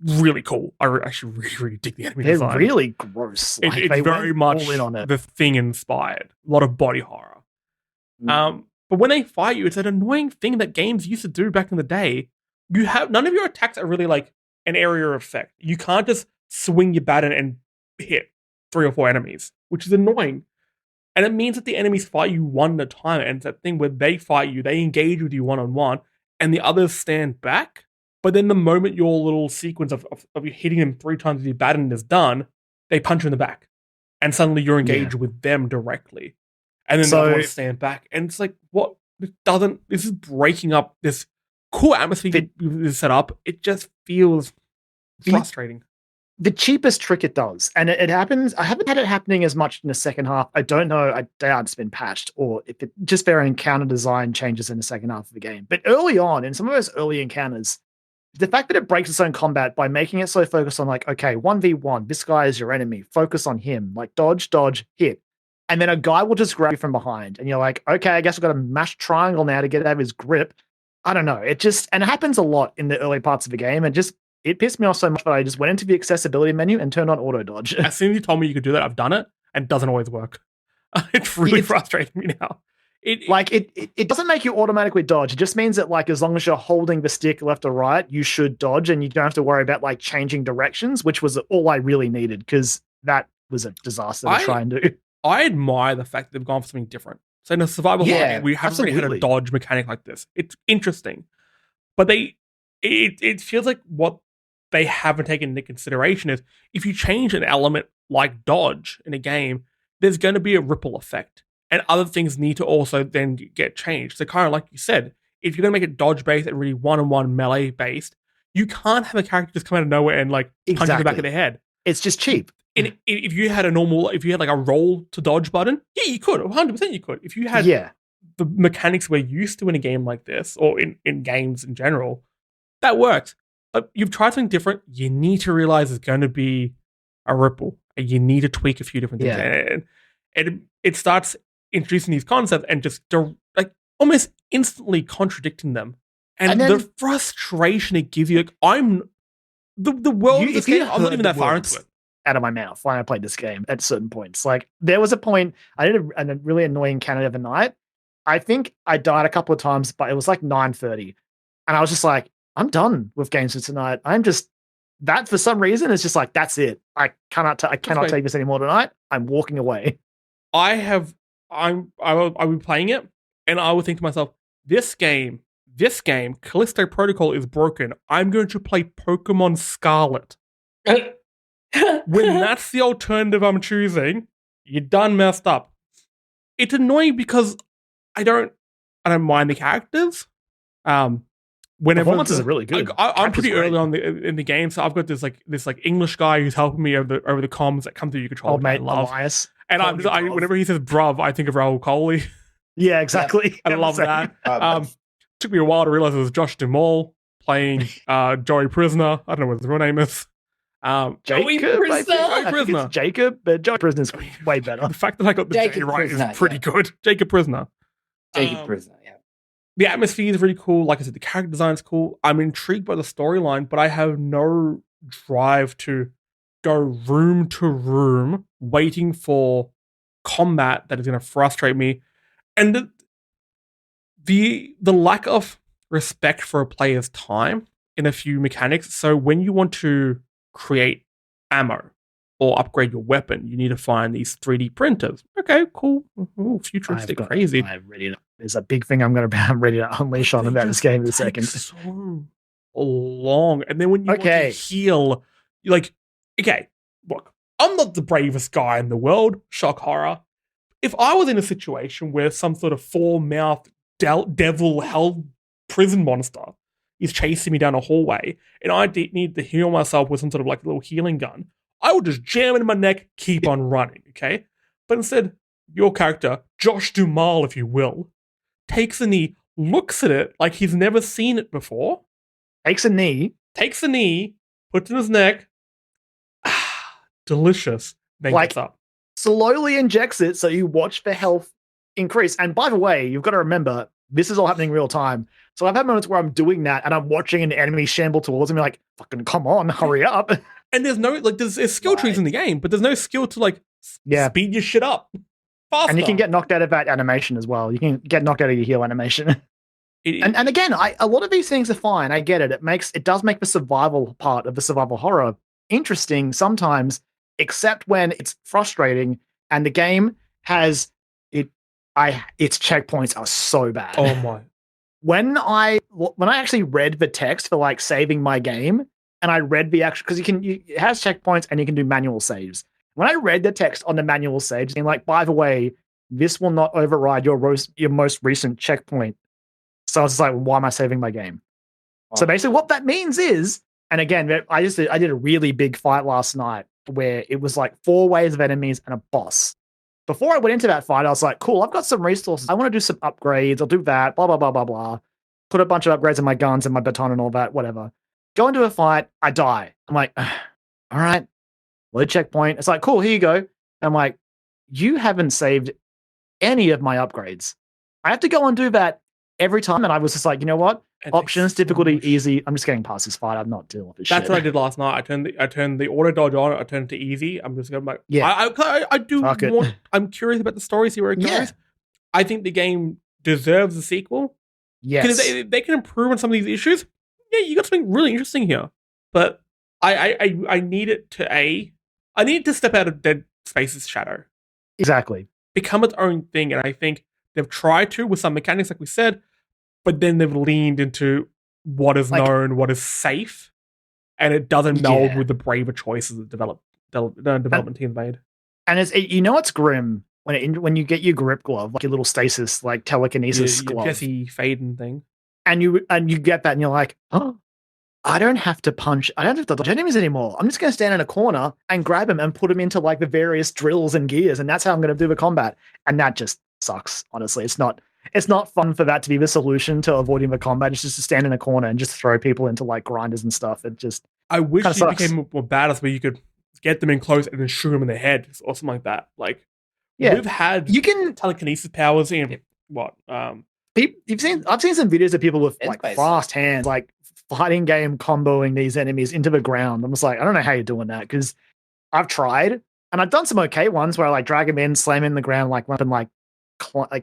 really cool. I actually really, really dig the enemy design. They're really gross. It's very much in on it. The Thing inspired. A lot of body horror. But when they fight you, it's an annoying thing that games used to do back in the day. You have none of your attacks are really like an area of effect. You can't just swing your baton and hit 3 or 4 enemies, which is annoying. And it means that the enemies fight you one at a time. And it's that thing where they fight you, they engage with you one-on-one, and the others stand back. But then the moment your little sequence of you hitting them 3 times with your baton is done, they punch you in the back. And suddenly you're engaged with them directly. And then the other ones stand back. And it's like, what? This is breaking up this cool atmosphere you set up. It just feels frustrating. The cheapest trick it does, and it happens. I haven't had it happening as much in the second half. I don't know. I doubt it's been patched, or if it just their encounter design changes in the second half of the game. But early on, in some of those early encounters, the fact that it breaks its own combat by making it so focused on like, okay, 1v1, this guy is your enemy. Focus on him. Like dodge, hit. And then a guy will just grab you from behind. And you're like, okay, I guess I've got to mash triangle now to get out of his grip. I don't know. And it happens a lot in the early parts of the game. And it pissed me off so much that I just went into the accessibility menu and turned on auto dodge. As soon as you told me you could do that, I've done it, and it doesn't always work. It's really frustrating me now. It doesn't make you automatically dodge. It just means that like as long as you're holding the stick left or right, you should dodge, and you don't have to worry about like changing directions, which was all I really needed, because that was a disaster to try and do. I admire the fact that they've gone for something different. So in a survival horror, we haven't really had a dodge mechanic like this. It's interesting. But it feels like what they haven't taken into consideration is if you change an element like dodge in a game, there's going to be a ripple effect. And other things need to also then get changed. So kind of like you said, if you're going to make it dodge-based and really one-on-one melee-based, you can't have a character just come out of nowhere and like punch you in the back of the head. It's just cheap. And if you had like a roll to dodge button, yeah, you could. 100% you could. If you had the mechanics we're used to in a game like this, or in games in general, that works. But you've tried something different, you need to realize it's going to be a ripple. And you need to tweak a few different things. Yeah. And it starts introducing these concepts and just like almost instantly contradicting them. And then, the frustration it gives you, like, the world of this game, I'm not even that far into it. Out of my mouth when I played this game at certain points. Like, there was a point, I did a really annoying encounter of the night. I think I died a couple of times, but it was like 9:30. And I was just like, I'm done with games for tonight. That for some reason is just like, that's it. I cannot take this anymore tonight. I'm walking away. I will be playing it, and I would think to myself, this game, Callisto Protocol is broken. I'm going to play Pokemon Scarlet. When that's the alternative I'm choosing, you're done messed up. It's annoying because I don't mind the characters. Performances are really good. I'm pretty early on in the game, so I've got this English guy who's helping me over the comms that come through your controller. Old mate Elias. And whenever he says bruv, I think of Raoul Coley. Yeah, exactly. I love that. Took me a while to realize it was Josh Duhamel playing Joey Prisoner. I don't know what his real name is. Joey Prisoner. Jacob, but Joey Prisoner's way better. The fact that I got the J right is pretty good. Jacob Prisoner. Prisoner, yeah. The atmosphere is really cool. Like I said, the character design is cool. I'm intrigued by the storyline, but I have no drive to go room to room waiting for combat that is going to frustrate me. And the lack of respect for a player's time in a few mechanics. So when you want to create ammo or upgrade your weapon, you need to find these 3D printers. Okay, cool. Ooh, futuristic, crazy. There's a big thing I'm ready to unleash on about this game in a second. So long. And then when you want to heal, you're like, okay, look, I'm not the bravest guy in the world. Shock horror. If I was in a situation where some sort of four-mouthed devil hell prison monster is chasing me down a hallway and I need to heal myself with some sort of like little healing gun, I would just jam it in my neck, keep on running, okay? But instead, your character, Josh Duhamel, if you will, takes a knee, looks at it like he's never seen it before. Takes a knee, puts it in his neck. Delicious. Then gets up. Slowly injects it so you watch for health increase. And by the way, you've got to remember, this is all happening real time. So I've had moments where I'm doing that and I'm watching an enemy shamble towards me like, fucking come on, hurry up. And there's no, like, there's skill trees in the game, but there's no skill to, like, speed your shit up faster. And you can get knocked out of that animation as well. You can get knocked out of your heal animation. And again, a lot of these things are fine. I get it. It does make the survival part of the survival horror interesting sometimes, except when it's frustrating and the game has its checkpoints are so bad. Oh my. When I actually read the text for like saving my game, and I read the actual, because it has checkpoints and you can do manual saves. When I read the text on the manual saves, being like, by the way, this will not override your most recent checkpoint. So I was just like, why am I saving my game? Oh. So basically what that means is, and again, I did a really big fight last night where it was like 4 waves of enemies and a boss. Before I went into that fight, I was like, cool, I've got some resources. I want to do some upgrades. I'll do that, blah, blah, blah, blah, blah. Put a bunch of upgrades in my guns and my baton and all that, whatever. Go into a fight, I die. I'm like, all right, load checkpoint. It's like, cool, here you go. And I'm like, you haven't saved any of my upgrades. I have to go and do that every time. And I was just like, you know what? Options, difficulty, easy. I'm just getting past this fight. I'm not dealing with this shit. That's what I did last night. I turned the auto dodge on. I turned it to easy. I'm just going like, I'm curious about the story, see where it goes. Yeah. I think the game deserves a sequel. Yes. Because they can improve on some of these issues. Yeah, you got something really interesting here. But I need it to step out of Dead Space's shadow. Exactly. Become its own thing. And I think they've tried to with some mechanics, like we said, but then they've leaned into what is known, what is safe, and it doesn't meld with the braver choices that development teams made. And it's grim when you get your grip glove, like your little stasis, like telekinesis glove, Jesse Faden thing, and you get that, and you're like, oh, I don't have to dodge enemies anymore. I'm just going to stand in a corner and grab them and put them into like the various drills and gears, and that's how I'm going to do the combat. And that just sucks. Honestly, it's not fun for that to be the solution to avoiding the combat. It's just to stand in a corner and just throw people into like grinders and stuff. It just I wish you sucks. became more badass where you could get them in close and then shoot them in the head or something like that. Like, yeah, we've had telekinesis powers in what? I've seen some videos of people with like fast hands, like fighting game comboing these enemies into the ground. I'm just like, I don't know how you're doing that, because I've tried and I've done some okay ones where I like drag him in, slam in the ground, like weapon, like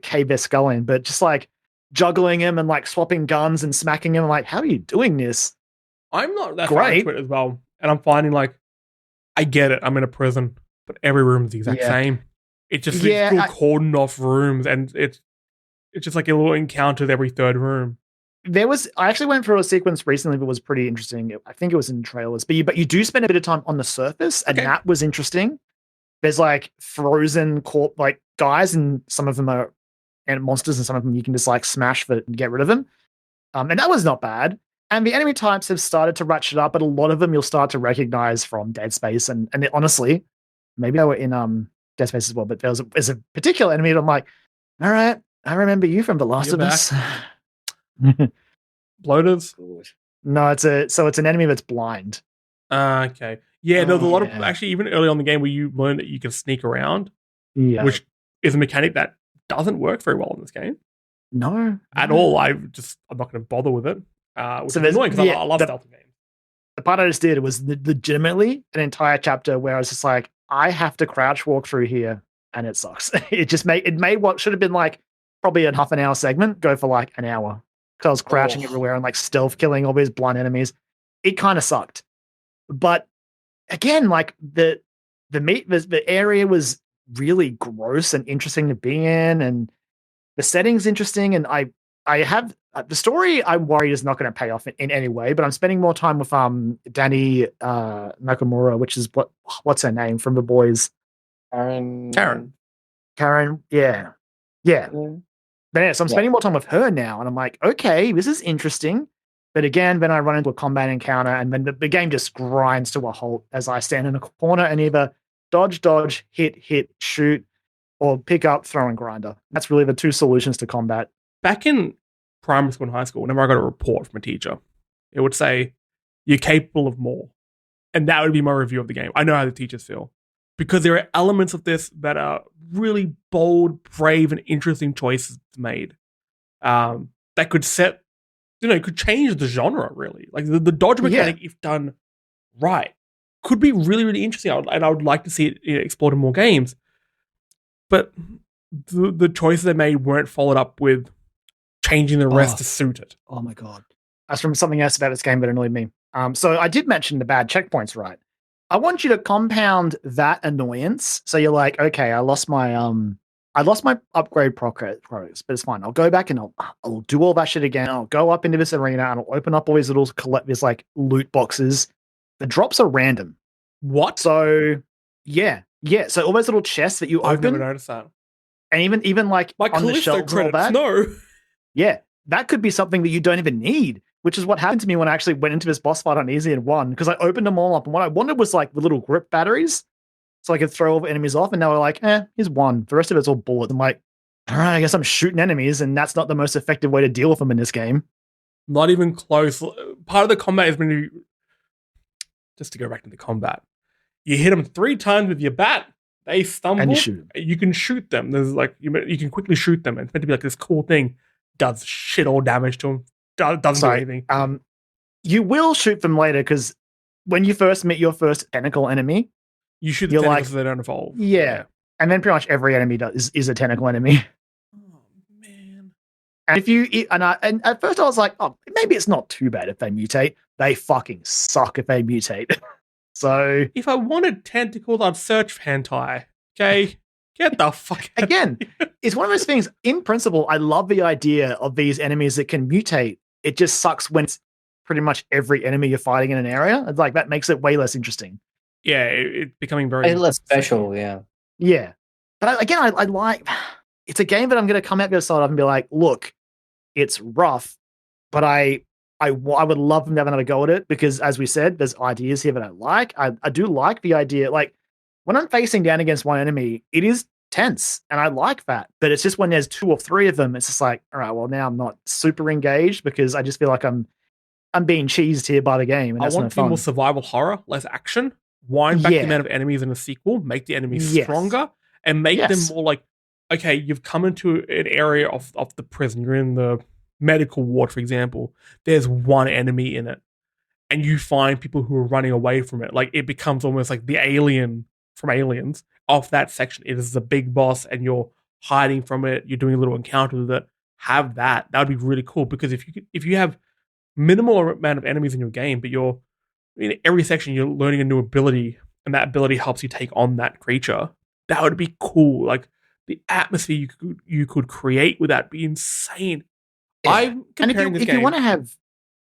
cave their skull in, but just like juggling him and like swapping guns and smacking him. I'm like, how are you doing this? I'm not that far into it as well, and I'm finding like I get it. I'm in a prison, but every room is the exact same. It's just these little cordoned off rooms, and it's just like a little encounters every third room. I actually went through a sequence recently that was pretty interesting. I think it was in trailers, but you do spend a bit of time on the surface, and that was interesting. There's like frozen like guys, and some of them are monsters, and some of them you can just like smash and get rid of them. And that was not bad. And the enemy types have started to ratchet up, but a lot of them you'll start to recognize from Dead Space. And honestly, maybe they were in Dead Space as well, but there's a particular enemy that I'm like, all right, I remember you from The Last of Us. Bloaters? No, it's an enemy that's blind. Okay. Yeah, there's a lot of, actually, even early on in the game where you learn that you can sneak around, which is a mechanic that doesn't work very well in this game. No. At all. I'm not going to bother with it. Which is annoying because I love stealth games. The part I just did was legitimately an entire chapter where I was just like, I have to crouch walk through here, and it sucks. It made what should have been like probably a half an hour segment go for like an hour, because I was crouching everywhere and like stealth killing all these blind enemies. It kind of sucked. But again, like the area was really gross and interesting to be in, and the setting's interesting, and I have the story I'm worried is not going to pay off in any way, but I'm spending more time with Danny Nakamura, which is what's her name from The Boys? Karen. Yeah. But yeah, so I'm spending more time with her now, and I'm like, okay, this is interesting. But again, then I run into a combat encounter, and then the game just grinds to a halt as I stand in a corner and either dodge, hit, shoot, or pick up, throw, and grinder. That's really the two solutions to combat. Back in primary school and high school, whenever I got a report from a teacher, it would say, you're capable of more. And that would be my review of the game. I know how the teachers feel. Because there are elements of this that are really bold, brave, and interesting choices made. That could set, could change the genre, really. Like the dodge mechanic, if done right, could be really, really interesting. And I would like to see it explored in more games. But the choices they made weren't followed up with changing the rest to suit it. Oh my God. That's from something else about this game that annoyed me. So I did mention the bad checkpoints, right? I want you to compound that annoyance. So you're like, okay, I lost my upgrade progress, but it's fine. I'll go back and I'll do all that shit again. I'll go up into this arena and I'll open up all these these like loot boxes. The drops are random. What? So yeah. So all those little chests that you open. I've never noticed that. And even like my on the shelves and all that. No. Yeah, that could be something that you don't even need, which is what happened to me when I actually went into this boss fight on easy and won, because I opened them all up, and what I wanted was like the little grip batteries, so I could throw all the enemies off, and now we're like, here's one. The rest of it's all bullets. I'm like, all right, I guess I'm shooting enemies, and that's not the most effective way to deal with them in this game. Not even close. Part of the combat is when you, just to go back to the combat, you hit them 3 times with your bat, they stumble, and you shoot them. You can shoot them. There's like, you can quickly shoot them, and it's meant to be like this cool thing. Does shit all damage to them. Doesn't do anything. You will shoot them later, because when you first meet your first tentacle enemy, you shoot the tentacles so they don't evolve. Yeah. And then pretty much every enemy is a tentacle enemy. Oh man. And and at first I was like, oh, maybe it's not too bad if they mutate. They fucking suck if they mutate. So if I wanted tentacles, I'd search for hentai. Okay. Get the fuck out. Again, it's one of those things. In principle, I love the idea of these enemies that can mutate. It just sucks when it's pretty much every enemy you're fighting in an area. It's like, that makes it way less interesting. Yeah, it's becoming very less special. Yeah. But again, I like, it's a game that I'm going to come out the other side of and be like, look, it's rough, but I I would love them to have another go at it because, as we said, there's ideas here that I like. I do like the idea. Like when I'm facing down against one enemy, it is tense, and I like that. But it's just when there's 2 or 3 of them, it's just like, all right, well now I'm not super engaged because I just feel like I'm being cheesed here by the game, and I that's want no it to be fun. more survival horror, less action. Wind back the Yeah. amount of enemies in a sequel, make the enemies Yes. stronger, and make them Yes. more like, okay, you've come into an area of the prison. You're in the medical ward, for example. There's one enemy in it, and you find people who are running away from it. Like it becomes almost like the alien from Aliens off that section. It is the big boss, and you're hiding from it. You're doing a little encounter with it. Have that. That would be really cool because if you have minimal amount of enemies in your game, but you're in every section you're learning a new ability, and that ability helps you take on that creature. That would be cool. Like the atmosphere you could create with that be insane. Yeah. I'm And comparing if you want to have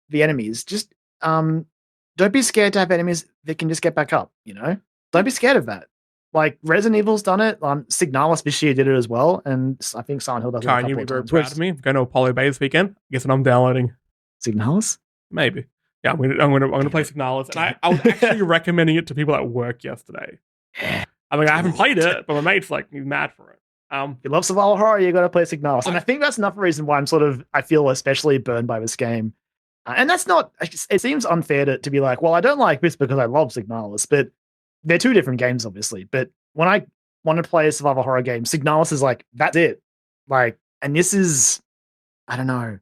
the enemies, just don't be scared to have enemies that can just get back up. Don't be scared of that. Like Resident Evil's done it. Signalis this year did it as well, and I think Silent Hill does it a Kyran, couple you'll be of very times. proud of me. I'm going to Apollo Bay this weekend. Guess what I'm downloading? Signalis? Maybe. Yeah, I'm gonna play Signalis, and I was actually recommending it to people at work yesterday. I mean, I haven't played it, but my mate's like he's mad for it. If you love survival horror, you got to play Signalis, and I think that's another reason why I feel especially burned by this game. And that's not. It seems unfair to be like, well, I don't like this because I love Signalis, but they're 2 different games, obviously. But when I want to play a survival horror game, Signalis is like that's it. Like, and this is, I don't know.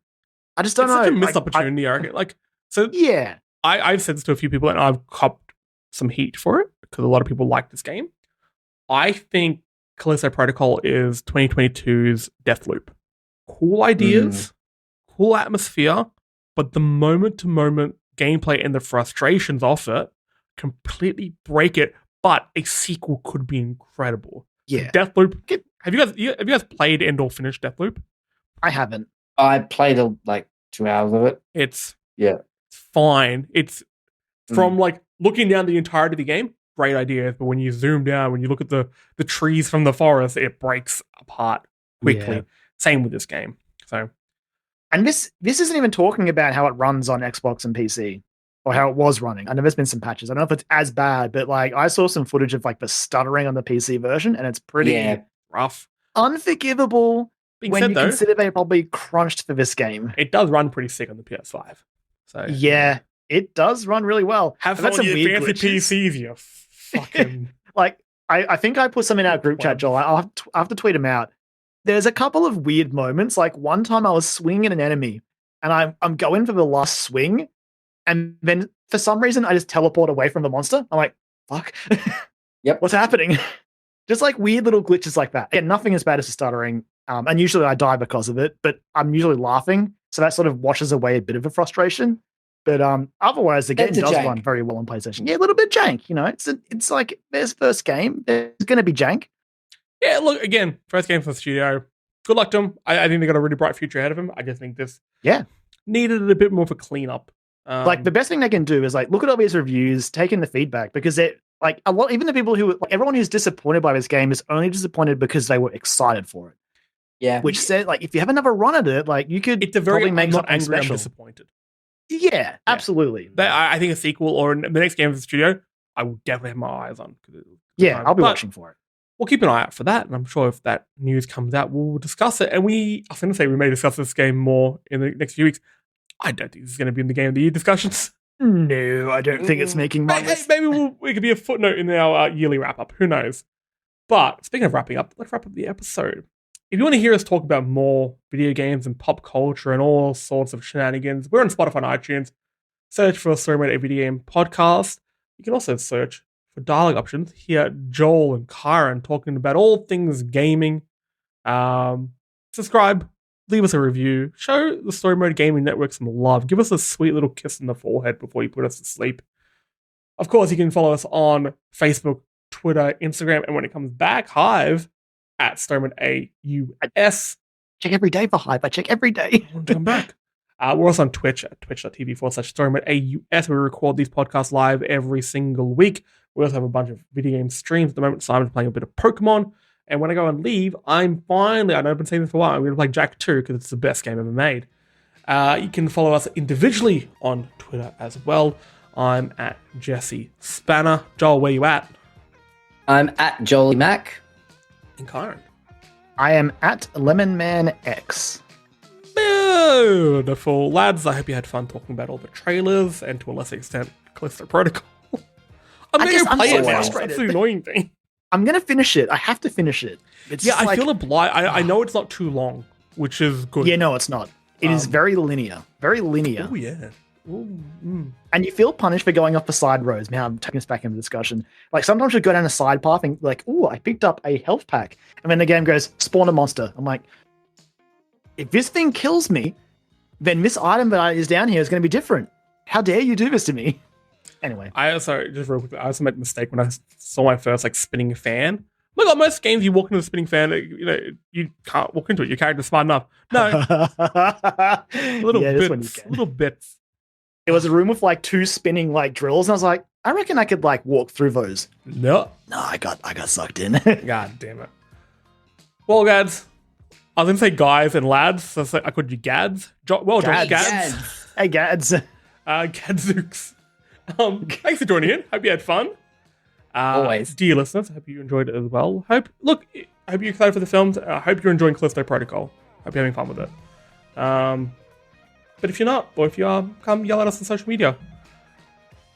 I just don't know. It's such a missed opportunity, Eric. Like, so yeah, I've said this to a few people, and I've copped some heat for it because a lot of people like this game. I think Callisto Protocol is 2022's Deathloop. Cool ideas, cool atmosphere, but the moment-to-moment gameplay and the frustrations of it completely break it. But a sequel could be incredible. Yeah, Deathloop. Have you guys played and or finished Deathloop? I haven't. I played like 2 hours of it. It's Yeah. fine. It's from like looking down the entirety of the game, great ideas, but when you zoom down, when you look at the trees from the forest, it breaks apart quickly. Yeah. Same with this game. So, and this isn't even talking about how it runs on Xbox and PC or how it was running. I know there's been some patches. I don't know if it's as bad, but like I saw some footage of like the stuttering on the PC version, and it's pretty rough, unforgivable. Being when said, you though, consider they probably crunched for this game. It does run pretty sick on the PS5. So yeah, it does run really well. Have fun with your fancy PCs, you fucking... Like, I think I put some in our group chat, Joel. I'll have to tweet them out. There's a couple of weird moments. Like one time I was swinging an enemy, and I'm going for the last swing, and then for some reason I just teleport away from the monster. I'm like, fuck. Yep. What's happening? Just like weird little glitches like that. Again, nothing as bad as the stuttering. And usually I die because of it, but I'm usually laughing. So that sort of washes away a bit of a frustration. But otherwise, the game does run very well on PlayStation. Yeah, a little bit jank. It's like their first game. There's going to be jank. Yeah, look, again, first game from the studio. Good luck to them. I think they got a really bright future ahead of them. I just think this needed a bit more of a cleanup. Like the best thing they can do is like look at all these reviews, take in the feedback, because they're like a lot. Even the people who, like, everyone who's disappointed by this game is only disappointed because they were excited for it. Yeah, which said like if you have another run at it, like you could. It's a very make not angry. special. I'm disappointed. Yeah, absolutely. I think a sequel or the next game of the studio, I will definitely have my eyes on. Yeah, I'll be watching for it. We'll keep an eye out for that, and I'm sure if that news comes out, we'll discuss it. And I was going to say we may discuss this game more in the next few weeks. I don't think this is going to be in the Game of the Year discussions. No, I don't think it's making my list. Maybe it could be a footnote in our yearly wrap-up. Who knows? But speaking of wrapping up, let's wrap up the episode. If you want to hear us talk about more video games and pop culture and all sorts of shenanigans, we're on Spotify and iTunes. Search for Story Mode, a video game podcast. You can also search for dialogue options. Hear Joel and Kyran talking about all things gaming. Subscribe, leave us a review, show the Story Mode Gaming Network some love. Give us a sweet little kiss in the forehead before you put us to sleep. Of course, you can follow us on Facebook, Twitter, Instagram, and when it comes back, Hive at Storyman AUS. Check every day for Hive. I check every day. I want to come back. We're also on Twitch at twitch.tv/StorymanAUS. We record these podcasts live every single week. We also have a bunch of video game streams at the moment. Simon's playing a bit of Pokemon. And when I go and leave, I know I've been saying this for a while, I'm going to play Jack 2 because it's the best game ever made. You can follow us individually on Twitter as well. I'm at Jesse Spanner. Joel, where you at? I'm at Jolie Mac. And Kyran. I am at LemonManX. Beautiful. Lads, I hope you had fun talking about all the trailers and to a lesser extent, Callisto Protocol. I'm going to play it now. That's the annoying thing. I'm going to finish it. I have to finish it. It's I feel obliged. I know it's not too long, which is good. Yeah, no, it's not. It is very linear. Very linear. Oh, yeah. Ooh, And you feel punished for going off the side roads. Now I'm taking us back into discussion. Like sometimes you go down a side path and like, oh, I picked up a health pack. And then the game goes, spawn a monster. I'm like, if this thing kills me, then this item that is down here is going to be different. How dare you do this to me? Anyway. I also made a mistake when I saw my first like spinning fan. Look, on most games you walk into a spinning fan, you can't walk into it. Your character's smart enough. No. Little bits. It was a room with like 2 spinning like drills, and I was like, I reckon I could like walk through those. No, I got sucked in. God damn it. Well, guys, I was gonna say guys and lads, so I called you gads. Gads. Hey, gads. Gadzooks. Thanks for joining in. Hope you had fun. Always. Dear listeners, hope you enjoyed it as well. Hope you're excited for the films. I hope you're enjoying Callisto Protocol. Hope you're having fun with it. But if you're not, or if you are, come yell at us on social media.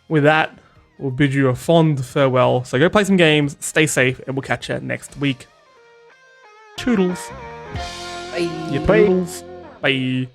With that, we'll bid you a fond farewell. So go play some games, stay safe, and we'll catch you next week. Toodles. Bye. Toodles. Bye.